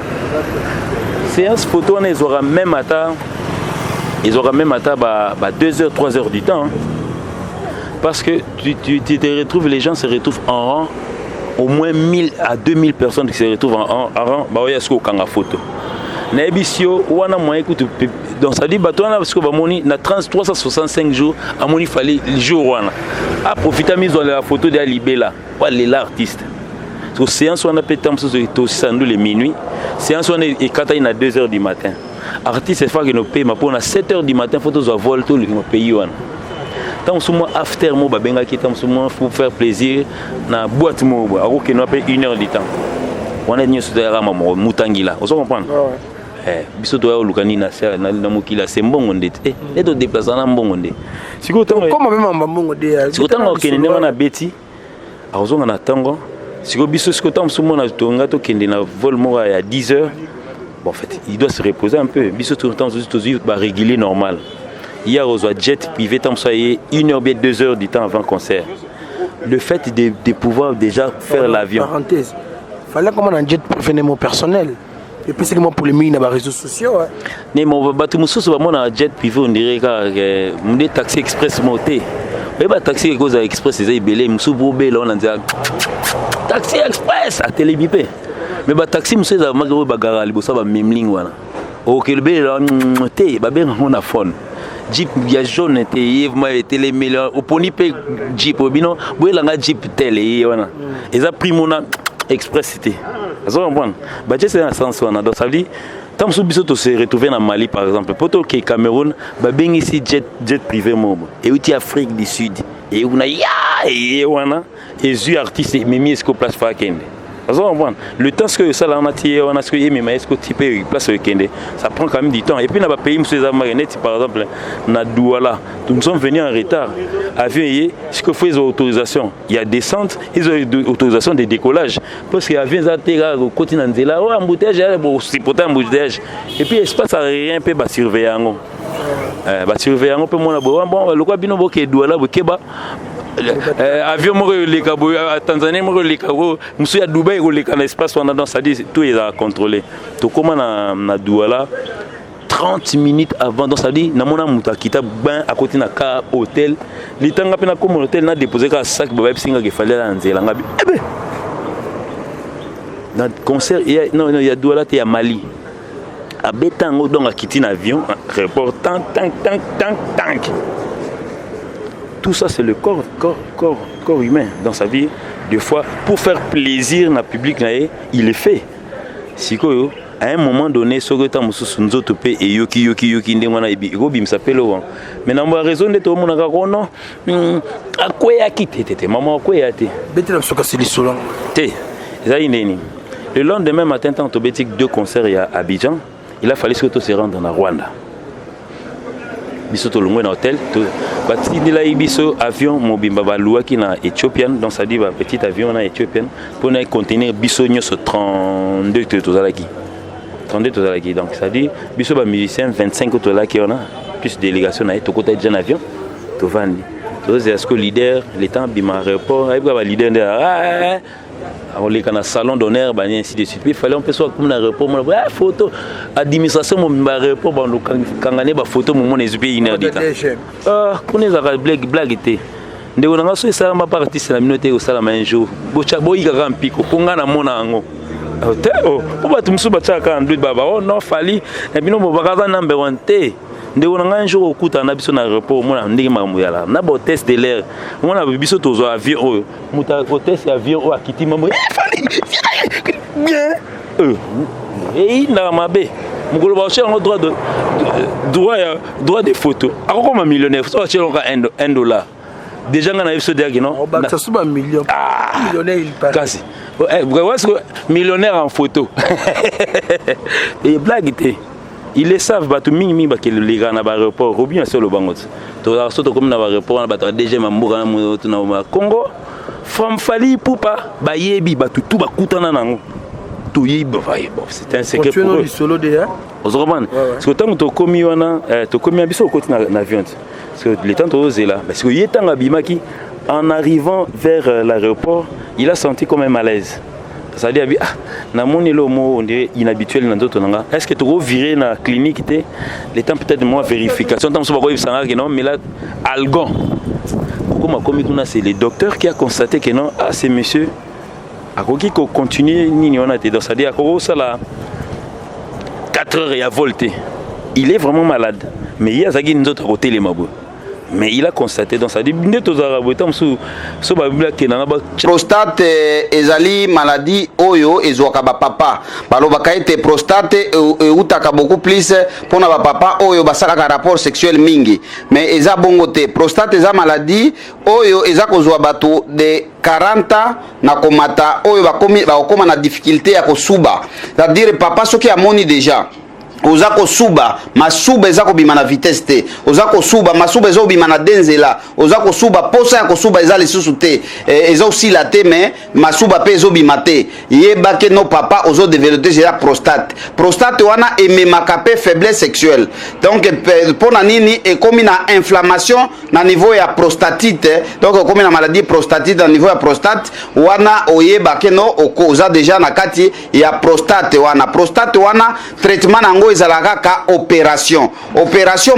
[SPEAKER 1] séance photo on les aura même à ils auront même atteint 2 heures, 3 heures du temps. Hein. Parce que tu te retrouves, les gens se retrouvent en rang, au moins 1000 à 2000 personnes qui se retrouvent en rang, il y a ce qu'on a photo. Donc ça dit, parce que na 365 jours, à mon il fallait le jour. À profiter de la photo de Libella, l'artiste. So séance on a peut être les minuit, séance on est 4 à 2 heures du matin. Artiste c'est fois que nous payons pour 7 heures du matin faut tous vol tout le pays on. Tant souvent after mo ba benga qui tant souvent pour faire plaisir na boîte mo alors que nous appelle 1 heure du temps. On est venu sur la maman Mutangila. Vous comprenez? Biso to lukani na mokila c'est mbongo ndete. Et to déplacer na mbongo ndete. Siko tant
[SPEAKER 7] comment même mbongo ndete.
[SPEAKER 1] Siko tant que ne wana beti. Azonga na tango. Siko biso siko tant souvent na tonga to kende na vol mo à 10 heures. Bon, en fait, il doit se reposer un peu. Biso tout le temps régulier normal. Hier aux jet privé tant ça y est 1 heure bien 2 heures du temps avant concert. Le fait de pouvoir déjà faire l'avion.
[SPEAKER 7] Parenthèse. Fallait comment un jet privé personnel. Et puis c'est comment pour les mines dans les réseaux sociaux.
[SPEAKER 1] Mais mon bateau sur un jet privé on dirait que mon taxi express monté. Mais bah taxi cause express c'est belé musu bobé là on a dit taxi express à télébipé. Mais bah taxi monsieur ça magro bagara libosa ba mimling wana. OK le belé là té ba ben on a phone. Jeep ya jaune té yévement télé million au poni pe jeep obino boy la jeep télé wana. Et ça pris mon express cité. Vous comprenez? C'est un sens. Donc ça veut dire, tant que vous se retrouvez en Mali par exemple, pour que le Cameroun, bien ici jet privé mobile. Et aussi Afrique du Sud. Et on a et les artistes même est-ce place Fakende. Le temps que ça on a tiré on a ce que même est-ce que tu peux place Fakende. Ça prend quand même du temps. Et puis dans le pays monsieur Zamarionette par exemple na Douala, nous sommes venus en retard. Avion ce que faut les autorisations. Il y a descente, ils ont autorisation de décollage parce que avion ça terre au continent de là, oh embouteillage bon c'est pourtant embouteillage. Et puis espace à rien peut surveiller ngo. Surveiller ngo peut mon bon le quoi bino boké Douala bokeba avion moko leka boya Tanzanie moko leka go musu ya Dubai ko leka na espace on a dans ça dit tout est à contrôler to comment na Douala 30 minutes avant donc ça dit na mona muta kita ben à côté na ka hôtel litanga pena comme hôtel na déposer ka sac ba singa ke fallait la nzela ngabi dans concert il y a Douala te ya Mali a betango donc a quitté l'avion aéroport tank. Tout ça, c'est le corps humain dans sa vie. Des fois, pour faire plaisir dans le public, il est fait. Si à un moment donné, ce que tu as nous autres et yoki, il s'appelle. Mais dans ma raison de tout le monde, non, à quoi y a quitté, maman, à quoi y a été. Le lendemain matin, tant que tu as 2 concerts à Abidjan, il a fallu que tu se rendes dans Rwanda. Biso to longwe na hôtel to batindi la biso avion mobimba balua ki na Ethiopian donc ça dit ba petit avion na Ethiopian pour na contenir biso nyoso 32 tozalaki donc ça dit biso ba musicien 25 tozalaki on a plus délégation na to kota déjà avion to vandi to est-ce que leader l'état bima aéroport ay ba leader de on les dans salon d'honneur ainsi de suite il fallait on peut soit comme un repos mon photo administration mon repos bon kangane ba photo mon ezubé inédita connais la blague était ndeko nanga so ça ma partie c'est la minute au sala un jour bocha boyika ka mpiko ponga na mona ngo te oh ba tumsu ba chaka ndwe baba oh non fali et bino bo bakaza number 1 te ndeko nanga un jour okuta na biso na repos mona ndenge mamuyala na bo test de l'air mona biso tozo avion muta test avion o akiti mamu bien et il n'a mabé mugolo ba cher en droit de photo akoko ma millionnaire so cher $1 déjà ngana biso dergi non
[SPEAKER 7] ça suba million millionnaire il parle
[SPEAKER 1] kasi est-ce que millionnaire en photo et blague était ils le savent batu mingi ba ke le gars na ba aéroport ou bien sur le bangot to soto comme na ba aéroport na ba déjà mamboka na Congo fam fali poupa ba yebi batu tout ba kutana nango to yebi ba bon c'est un secret pour eux
[SPEAKER 7] solo de
[SPEAKER 1] vous comprenez parce que tant to komi wana to komi biso côté na avion parce que les temps to là parce que yetanga bimaki en arrivant vers l'aéroport il a senti comme un malaise. Ça dit ah na moni lo mo on dirait inhabituel na ndoto nanga est-ce que tu vas virer na clinique té les temps peut-être moi vérification tant so ba ko ibsanga que non mais là algon comme comme kuna c'est le docteur qui a constaté que non ah c'est monsieur a koki ko continuer nini on a été dans ça dit a ko ça là 4 heures et a volté il est vraiment malade mais il y a ça qui nous autres côté les mabou mais il a constaté dans sa dit
[SPEAKER 8] prostate ezali maladie oyo ezwaka ba papa balobaka ete prostate utaka beaucoup plus pona ba papa oyo basalaka rapport sexuel mingi mais eza bongo te prostate eza maladie oyo eza kozwa bato de 40 na komata oyo bakoma na difficulté ya kosuba c'est-à-dire papa soki amoni déjà oza kosuba masuba eza kobima na vitesse te oza kosuba masuba eza kobima na denzela oza kosuba posa ya kosuba eza lisusu te eza osila te mais masuba pe ezobima te yeba ke no papa ozo développer la prostate wana ememaka pe faiblesse sexuelle donc pona nini ekomi na inflammation na niveau ya prostatite donc ekomi na maladie prostatite na niveau ya prostate wana oyeba ke no oza déjà na kati ya prostate wana traitement nango oyo ezalaka ka opération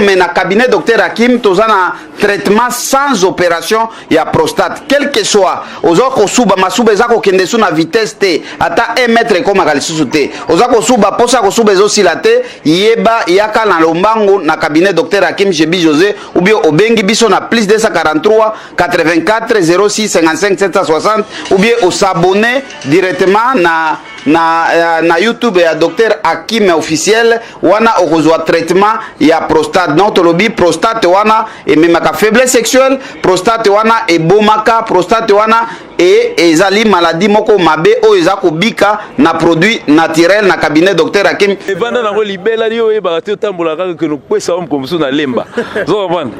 [SPEAKER 8] mais na cabinet docteur Hakim toza na traitement sans opération ya prostate quel que soit oza kosuba masuba eza kokende su na vitesse te ata 1 mètre ekomaka lisusu te oza kosuba posa kosuba ezosila te yeba yaka na lombango na cabinet docteur Hakim Jebi José ou bien obengi biso na plus 243 84 06 55 760 ou bien s'abonner directement na YouTube ya docteur Hakim officiel wana okozwa traitement ya prostate non tolobi prostate wana ememaka faiblesse sexuelle prostate wana ebomaka prostate wana ezali maladie moko mabe oyo eza kobika na produit naturel na cabinet docteur Hakim
[SPEAKER 1] evanda nango libela li oyo ebaka te otambola kaka ke nokwesa omo komosu na lemba zokopana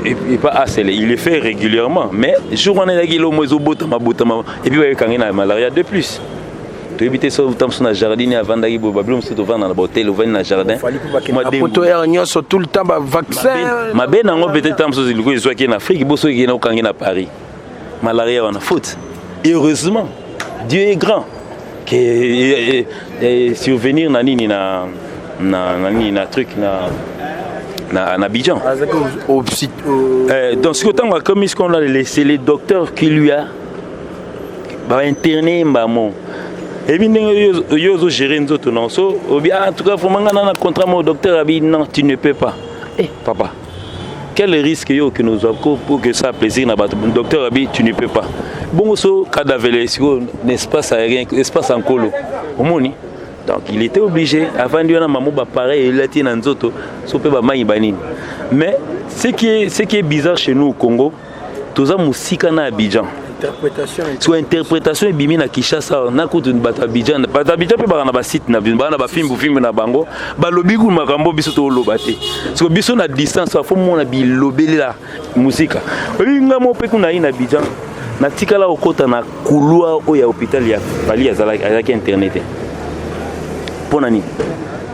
[SPEAKER 1] et pas assez il le fait régulièrement mais jour wana ezaki lomo ezobotama et puis bayekangi na malaria de plus toyebite so utamsu na jardin avandaki bo babilo mosusu tovanda na bahotel ovandi na jardin
[SPEAKER 7] poto ya nyonso tout le temps bavaccin
[SPEAKER 1] mabe nango peut-être tam mosusu liko ezwaki na afrique boso ekena okangi na paris malaria wana faute heureusement Dieu est grand que survenir na nini na truc na Abidjan donc ce que tant comme ce qu'on a laissé les docteurs qui lui a interné mbamo et bien yo gérer nzoto non so bien en tout cas faut mangana na contrat mon docteur abi non tu ne peux pas papa quel risque yo que nous avons pour que ça plaisir na docteur abi tu ne peux pas bon so cadavre n'espace aérien espace en colo omoni donc il était obligé avant de maman pareil il a été dans nzoto so pe ba mai banini mais ce qui est bizarre chez nous au Congo toza musika na Abidjan soit interprétation et bimi na Kinshasa na kutu bata Abidjan pe ba na ba site na ba film na bango ba lobi ku makambo biso to lobate parce que biso na distance faut mona bi lobeli la musika nga mo pe kuna ina Abidjan na tikala okota na couloir o ya hôpital ya Bali azalaki internet pour nani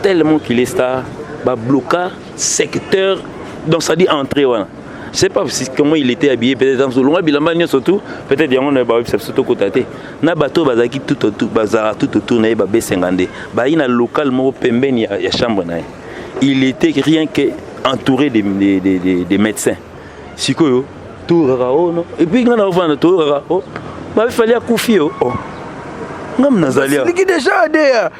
[SPEAKER 1] tellement qu'il est star ba bloquer secteur donc ça dit entrer voilà. Je sais pas comment il était habillé, peut-être dans le long bilamba surtout, peut-être y a un bateau surtout côté. Na bateau bazaki tout autour, bazar tout autour na ba B50. Ba ina local mo pembeni ya chambre na. Il était rien que entouré des médecins. Sikoyo tout rao non. Et puis quand on va tout rao, ba il fallait akufi oh. Ngam nazalia.
[SPEAKER 7] C'est qui déjà derrière.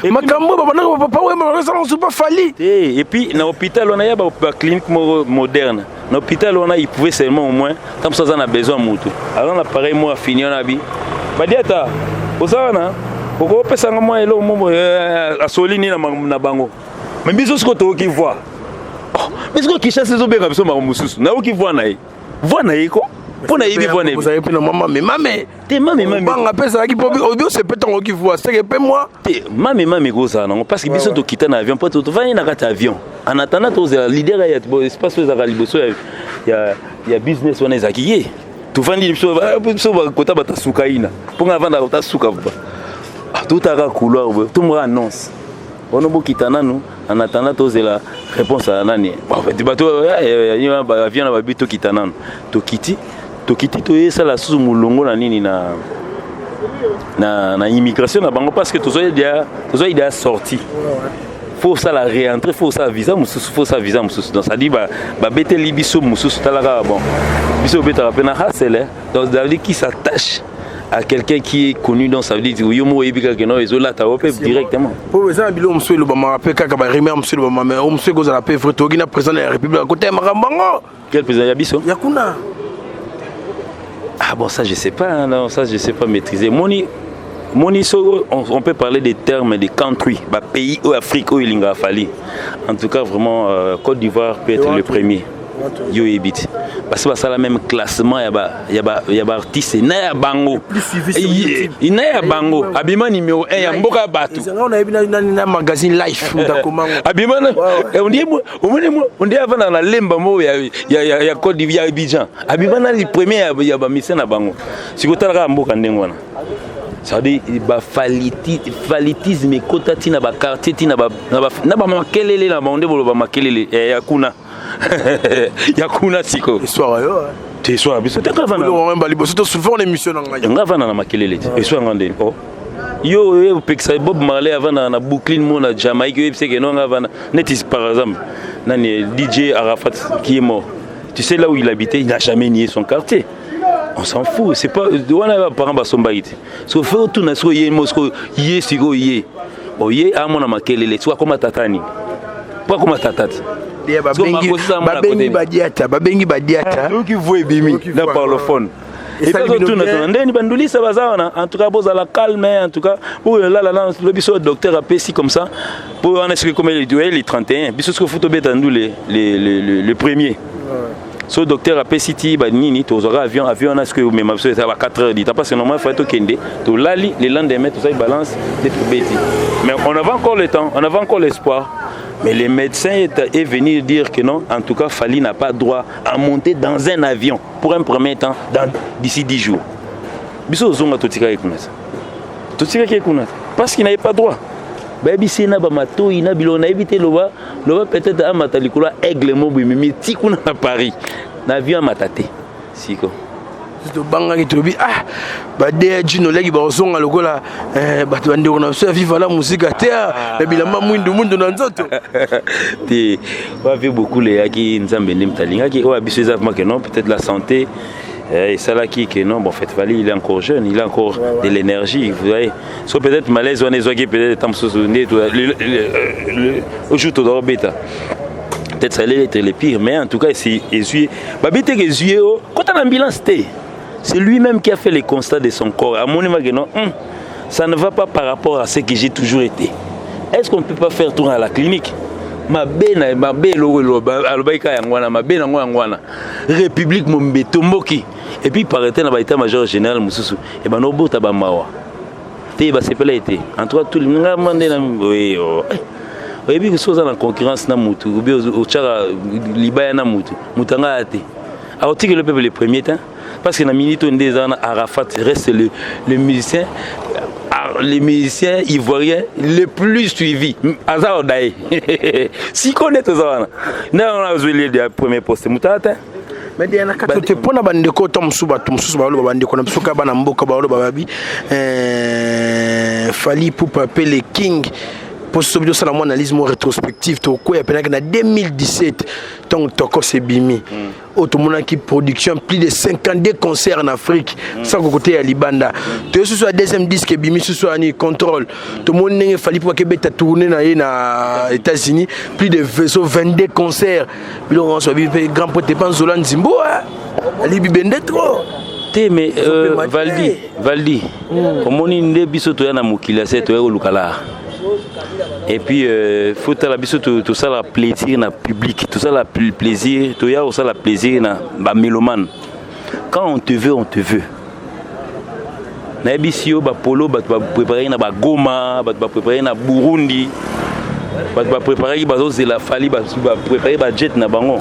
[SPEAKER 7] Makambo papa ouais mais ça pas fallu.
[SPEAKER 1] Et puis dans l'hôpital on a ya ba clinique moderne. Dans l'hôpital on a il pouvait seulement au moins comme ça on a besoin mutu. Alors l'appareil moi fini on a bi. Ba diata. Osana. Oko pesa ngamo elo mo asolini na bango. Mais biso ce que to ki voit. Mais ce que qui chasse zo beka biso ma mususu. Na o ki voit na yi. Voit na yi ko. Pour na yibi voit na yi.
[SPEAKER 7] Vous avez pris maman mais
[SPEAKER 1] te mami
[SPEAKER 7] banga pesa ki pobi obio c'est peut on qui voit c'est que moi
[SPEAKER 1] te mami go ça non parce que biso to quitter na avion pas to va na kata avion en attendant to leader ya espace za liboso ya business on ezaki to vandi biso ba kota bata sukaina pour vendre kota suka ba tout à couloir tout me annonce on a beaucoup kitana nous en attendant to la réponse à nani bato avion na ba bito kitana to kiti to esa la sous mulongo na nini na immigration na bango parce que tozo idea sorti faut ça la réentrer faut ça visa mususu donc ça dit ba bete libiso mususu talaka bon biso beta pena hasele donc ça veut dire qui s'attache à quelqu'un qui est connu donc ça veut dire yo mo yebika que non ezola ta opé directement
[SPEAKER 7] pour ça bilo monsieur le ba rappel kaka ba remer monsieur le ba mais monsieur goza la paix frère na président de la république à côté makambango
[SPEAKER 1] quel président ya biso
[SPEAKER 7] yakuna.
[SPEAKER 1] Ah bon, ça je sais pas, hein, non, ça je sais pas maîtriser. Moni, on peut parler des termes des country, bah, pays ou Afrique où il a fallu. En tout cas, vraiment, Côte d'Ivoire peut être le premier. Yo Ebit. Parce que ça le même classement, il y a artistes, il y a bango. Il y a bango. Abima numéro 1, il y a Mboka Batu.
[SPEAKER 7] On a un magazine live.
[SPEAKER 1] Abima, on dit avant dans la lemba, il y a Côte d'Ivoire, Abidjan. Abima, le premier, il y a Bamisen à bango. Si vous avez un Mboka Ndengwana. Ça veut dire falitisme kota tina ba quartier tina ba makelele na bande bolo ba makelele yakuna yakuna siko
[SPEAKER 7] histoire yo
[SPEAKER 1] te histoire biso te kava na
[SPEAKER 7] on va libo souvent l'émission na
[SPEAKER 1] ngava na makelele histoire ngande oh Yo peksa Bob Marley avant na Brooklyn mon na Jamaïque yo c'est que non avant netis par exemple nani DJ Arafat qui est mort. Tu sais là où il habitait, il n'a jamais nié son quartier. On s'en fout, c'est pas on a par exemple sombaïté. So fait tout na so yé Moscou yé sigo yé. O yé a mon amakelele soit comme tatani. Pas comme tatati.
[SPEAKER 7] Babengi badiata.
[SPEAKER 1] Qui voit bimi dans parlophone. Et ça tout ndeni banduli ça bazana en tout cas boza la calme en tout cas pour là le biso docteur apesi comme ça pour on est comme les 31 biso ce que photo betandu le premier. So docteur apesi ba nini to avion na ce que même à 4h dit parce que normalement faut être kende to lali le lendemain tout ça il balance des bêtises. Mais on avait encore le temps, on avait encore l'espoir. Mais les médecins est venu dire que non, en tout cas, Fally n'a pas droit à monter dans un avion pour un premier temps d'ici 10 jours. Parce qu'il n'avait pas droit. Parce peut-être à Matalikula, aigle mobile, à Paris. L'avion à Mataté.
[SPEAKER 7] Banga qui te dit ah bah des Gino legi bazonga lokola bah tu bande on a vivre la musique à terre mais bilamba mwindu mundu na nzoto
[SPEAKER 1] te va vu beaucoup les aki nzambe ndimtalinga ki o abiso exactement que non peut-être la santé et ça là qui que non bon en fait Fally il est encore jeune il a encore de l'énergie vous voyez soit peut-être malaise on est qui peut-être tam souvenir au jour de bêta peut-être ça allait être le pire mais en tout cas c'est essuyer bah bête que essuyer quand on ambulance c'est lui-même qui a fait le constat de son corps. À mon avis, non, ça ne va pas par rapport à ce que j'ai toujours été. Est-ce qu'on ne peut pas faire tour à la clinique? République Mombeto Moki. Et puis par état-major général Moussoussou. Et ben, nous sommes Mawa. C'est pas été. En tout cas, tout le monde oui. Et puis, que en concurrence, na mutu, ou bien au Tchara, Libaya na mutu, Mutanga ate. Alors, tu que le peuple le premier temps. Parce que dans Minito Ndezana, Arafat reste le musicien ivoirien le plus suivi. Azar Odaï. Si connaît tout ça, on a joué le premier poste.
[SPEAKER 7] Mais il y a un cas de temps, on a bandé quoi, Tom Souba, bandé quoi, Msuka Banamboka, Babi, Fally pour appeler les King. Pour ce que c'est analyse rétrospective, en 2017, tant que c'est Bimi. Tout le monde qui production plus de 52 concerts en Afrique, sans côté à Libanda. Tout ce soit deuxième disque Bimi, ce soit un contrôle. Tout le monde a fallu pour Québec tourner dans les États-Unis, plus de 22 concerts. Puis on soit grand pote pas Zolan Zimbo, Alibi Bende trop.
[SPEAKER 1] Mais Valdi, comme on est biso to yana mukila c'est to lukala. Et puis faut tout ça la plaisir na public, tout ça la plaisir, tout ça la plaisir na ba mélomane. Quand on te veut, on te veut. Na bisio ba polo ba préparer na ba Goma, ba préparer na Burundi. Ba préparer ba zo la Fally ba préparer ba jet na bango.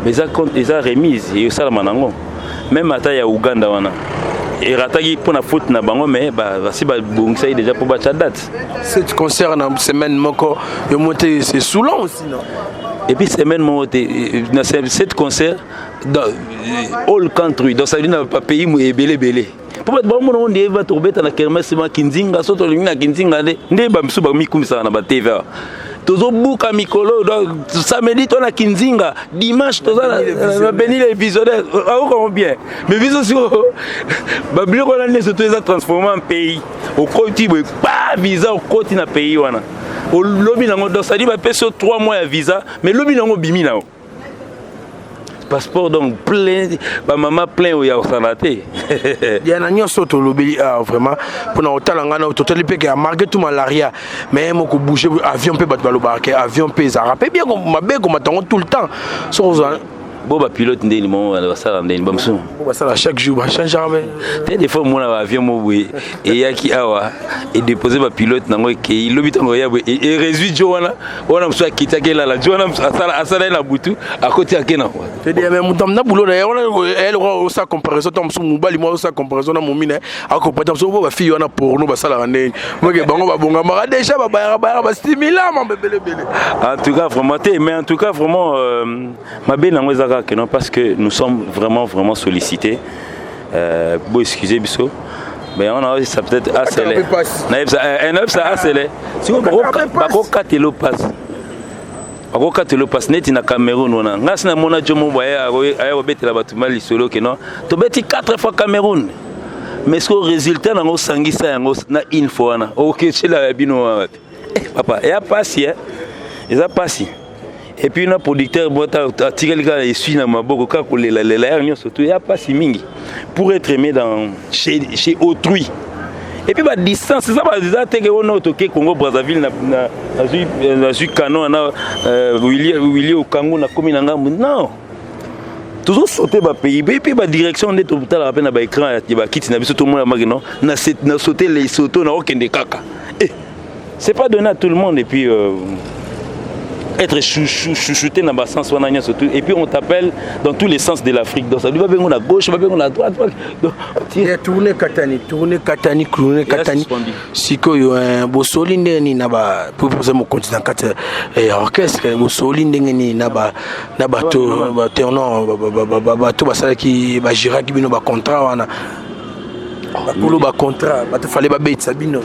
[SPEAKER 1] Mais ça compte et ça remise et ça la manango. Même à ya Uganda wana. Et ratagi pour la faute na bango mais si ba bongisa déjà pour battre date.
[SPEAKER 7] Cette concert en semaine moko yo monté c'est Soulon aussi non.
[SPEAKER 1] Et puis semaine monté dans cette concert dans all country dans ça n'a pas pays mu belé. Pour être bon on dit va tomber dans la kermesse ma kinzinga soto na kinzinga ndé ba msu ba mikumisa na ba TV. Tozo buka mikolo samedi to na kinzinga dimanche toza na béni l'épisode comment bien mais viso sur babilo ko na neso to eza transformé en pays au côté pas visa au côté na pays wana au lobby nango donc ça dit ba peso 3 mois à visa mais lobby nango bimi nao passeport donc plein ba maman plein au ya osanaté
[SPEAKER 7] il y a un nyonso to lobby vraiment pour na otalanga na total pe que marqué tout malaria mais moko bouger avion pe bat balobarke avion pe za rappelle bien comme mabe comme attend tout le temps so
[SPEAKER 1] Boba pilote ndeni mo va ça ndeni bamso
[SPEAKER 7] boba ça chaque jour ba change jamais
[SPEAKER 1] des fois mon avion mo boui et yaki awa et déposer ba pilote nango ke lobi tango ya et réduit jowana wana mso akitake la jowana asala na butu à côté akena quoi
[SPEAKER 7] c'est dire même mutam na boulot d'ailleurs elle aura sa comparaison tom so mubali mo sa comparaison na momina a comparer so boba fille wana porno ba sala ndeni mo ke bango ba bonga mara déjà ba stimulant mon bébé
[SPEAKER 1] en tout cas vraiment mais en tout cas vraiment ma belle nango que non parce que nous sommes vraiment sollicités. Bon excusez Bisso. mais on a ça peut-être accéléré ça accéléré si on bakokatelo passe bakokatelo passe neti na Cameroun wana ngasi na mona jomo baya aya obetela batu mali solo que non to beti 4 fois Cameroun mais ce résultat nango sangisa yango na une fois na OK cela bino papa et a passé ils a passé et puis un producteur bota tiré le gars ici na maboko ka ko lela lela surtout il a passé mingi pour être aimé dans chez autrui. Et puis, la distance, c'est ça, c'est on a au Congo, Brazzaville, na canon, Willy au Congo, na commune non. Toujours sauter le pays, et puis la direction de tout à peine à l'écran, il va quitter, tout le monde na sauter les sautos, na aucun des caca. C'est pas donné à tout le monde, et puis être chouchouté dans le sens surtout et puis on t'appelle dans tous les sens de l'Afrique donc ça doit venir à gauche va venir à droite
[SPEAKER 7] tourner katani siko yo bosoli ndeni na ba proposer mon continent kat orchestre bosoli ndeni na ba to ba terno ba to basala ki ba gira ki bino ba contrat wana ba ba contrat ba te fallait ba betsa bino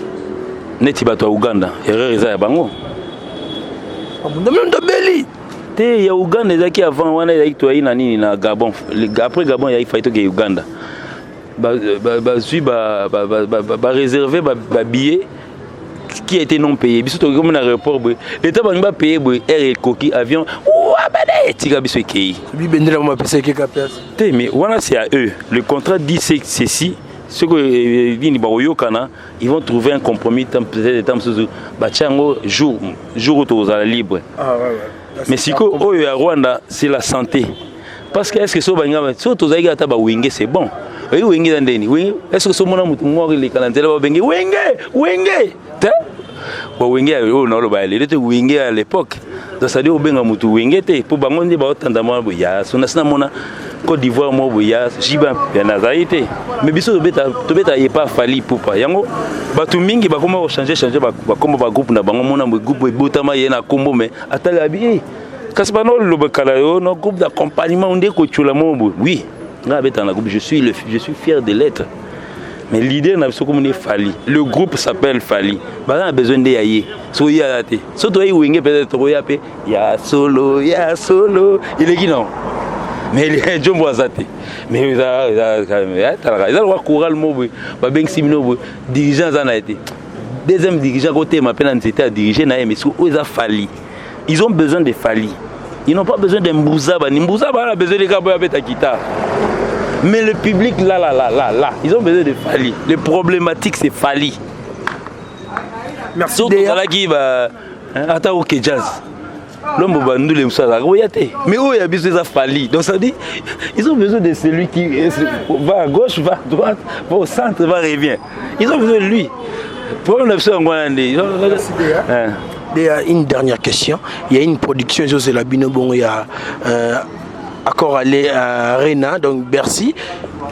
[SPEAKER 1] neti ba to Uganda erreur eza ya bango te ya Uganda ezaki avant wana ezaki to ina nini na Gabon après Gabon il fallait que Uganda ba réserver ba billet qui a été non payé biso to comme na aéroport l'état ba payer air coquille avion abade tika biso kei
[SPEAKER 7] bibendela ma pesa ke kapes
[SPEAKER 1] te mais wana c'est à eux le contrat dit ceci ce que ils vont trouver un compromis peut-être jour où tu es libre. Mais si au Rwanda c'est la santé parce que est-ce que c'est bon est-ce que ce mon les à l'époque donc ça dit au benga mutu wingete pour bangondi ba otandama boya sonasina mona Côte d'Ivoire mo boya jiba ya nazaite mais biso to beta y pas fali poupa yango batu mingi ba koma changer ba kombo ba groupe na bango mona groupe botama yena kombo mais atala bi kasbano lo bakala yo no groupe d'accompagnement on dit ko tula mo oui nga beta na groupe je suis fier de l'être. Mais l'idée n'a pas Fali. Le groupe s'appelle Fali. On a besoin de yaye. So ya te. So to yinge peut-être ya solo. Il est qui non. Mais il est John Boisate. Mais il a le choral mobo. Ba beng simino dirigeant en a été. Deuxième dirigeant côté m'appelle en c'était à diriger na mais so ils a Fali. Ils ont besoin de Fali. Ils n'ont pas besoin d'un Mbouzaba. Mbouzaba a besoin de gars avec ta guitare. Mais le public, là, ils ont besoin de Fali. Les problématiques, c'est Fali.
[SPEAKER 7] Merci.
[SPEAKER 1] Surtout qui va. Attends, ok, jazz. L'homme va nous les mais où il y a besoin de Fali. Donc ça dit, ils ont besoin de celui qui va à gauche, va à droite, va au centre, va revient. Ils ont besoin de lui. Pour
[SPEAKER 7] une dernière question. Il y a une production, José Labino, bon, il y a. Accord aller à Rena, donc Bercy,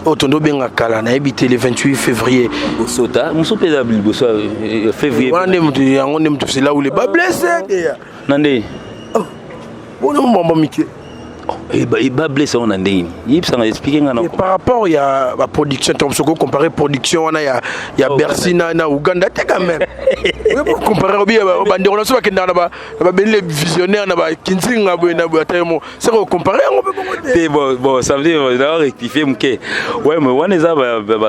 [SPEAKER 7] au Tondo Bengakala, on a habité le 28 février.
[SPEAKER 1] Bosota, nous sommes pédables, février.
[SPEAKER 7] C'est là où les bas blessés.
[SPEAKER 1] Nandé.
[SPEAKER 7] Oh, bon, Mickey.
[SPEAKER 1] Il va blesser, on a dit. Il s'en a expliqué.
[SPEAKER 7] Par rapport à la production, comparé production, il y a Bercy, na Ouganda, quand même. Comparé au bande, on a souvent les visionnaires, c'est comparé.
[SPEAKER 1] Bon, ça veut dire d'avoir rectifié. Ouais, mais on est à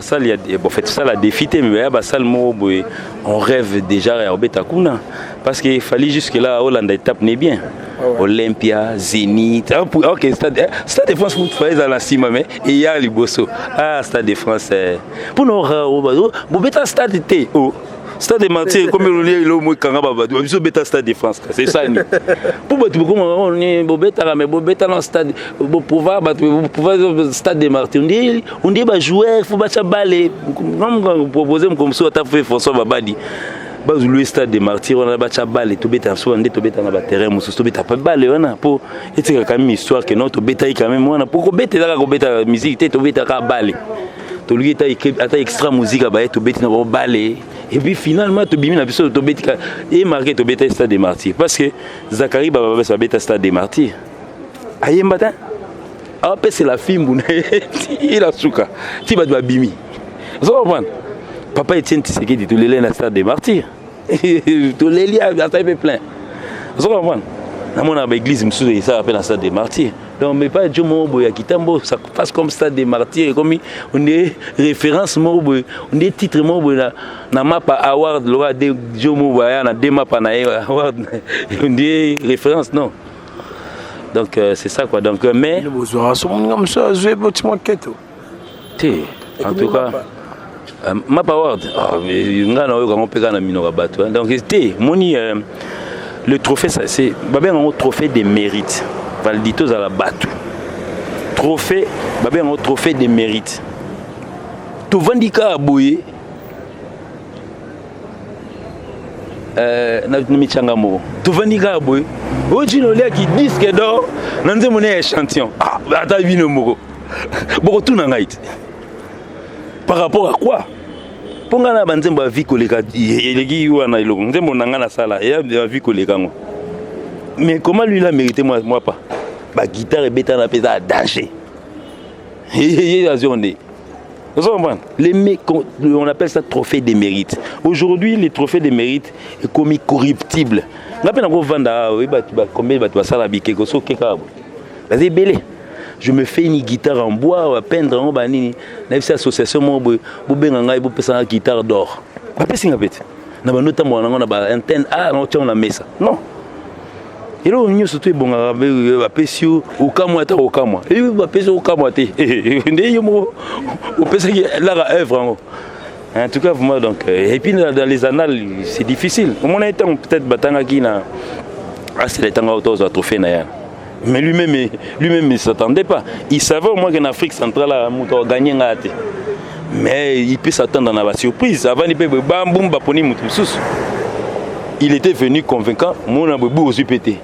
[SPEAKER 1] salle, en fait, ça l'a défité, mais à salle, on rêve déjà à Obetakuna. Parce qu'il fallait jusque-là, Hollande étape n'est bien. Olympia, Zénith. Ok, Stade de France, vous faites à la cime, mais il y a les Bosso. Ah, Stade de France. Pour nous, vous mettez un stade de Stade de Martyr, comme on dit, le bêta Stade de France. C'est ça. Pour vous mais vous stade, vous pouvoir Stade de Martyr. On dit, jouer, il faut battre balle. Comme proposer comme ça, tu as fait François Babadi. Le Stade de Martyr, on a battu la balle, tu bêta sur un dé, tu bêta dans le terrain, tu bêta pas de balle, pour c'est quand même une histoire que non, tu bêta quand même, pour bêta la musique, tu bêta la balle. Tu lui as extra musique à bailler, tu bêta dans la balle. Et puis finalement, tu bêta dans le bêta et marqué tu bêta Stade de Martyr. Parce que Zachary va bêta Stade de Martyr. Aïe, matin, après c'est la film, il a souka, tu vas de bimi. Vous comprenez? Papa Etienne Tshisekedi, tu l'élèves dans le stade des martyrs. Tu l'élèves à ça, il est plein. Vous comprenez? Dans mon église, ça appelle un stade des martyrs. Donc, mais pas Dieu Mobo, Kitambo, ça passe comme stade des martyrs, comme on est référence Mobo, on est titre Mobo, na mapa award, l'aura de Dieu Mobo, na deux maps na award, on est référence, non. Donc, c'est ça quoi. Donc, mais. En tout cas, map award, donc, le trophée, c'est un trophée de mérite. Valditos à la batte. Trophée, un trophée de mérite. Tu vendika à Boye. Tu vendika à Boye. Ojinolia qui disque d'or. Nanze mon échantillon. Ah, attends, vino moko. Beaucoup tout n'angaït. Par rapport à quoi? Pongana banzemba vie koleka. Yelegi wana iloko. Nzembo nangana sala. Ya vie koleka ngo. Mais comment lui il a mérité, moi pas? La guitare est bête à danger. On appelle ça trophée de mérite. Aujourd'hui, les trophées de mérite est commis corruptible. Je me fais une guitare en bois, peindre en banini. Une association, je guitare d'or. Non. Et là, on surtout bon à Pessio au Kamwata au Kamwa. Et va Pessio au Kamwate. Et on peut dire là œuvre. En tout cas, moi donc et puis dans les annales, c'est difficile. On a été peut-être batanga qui na c'est les temps autour de trophée na. Mais lui-même il s'attendait pas. Il savait au moins qu'en Afrique centrale on gagner ngate. Mais il peut s'attendre à la surprise avant il peut bam boum baponi mutusus. Il était venu convaincant, mon abou aux UPT.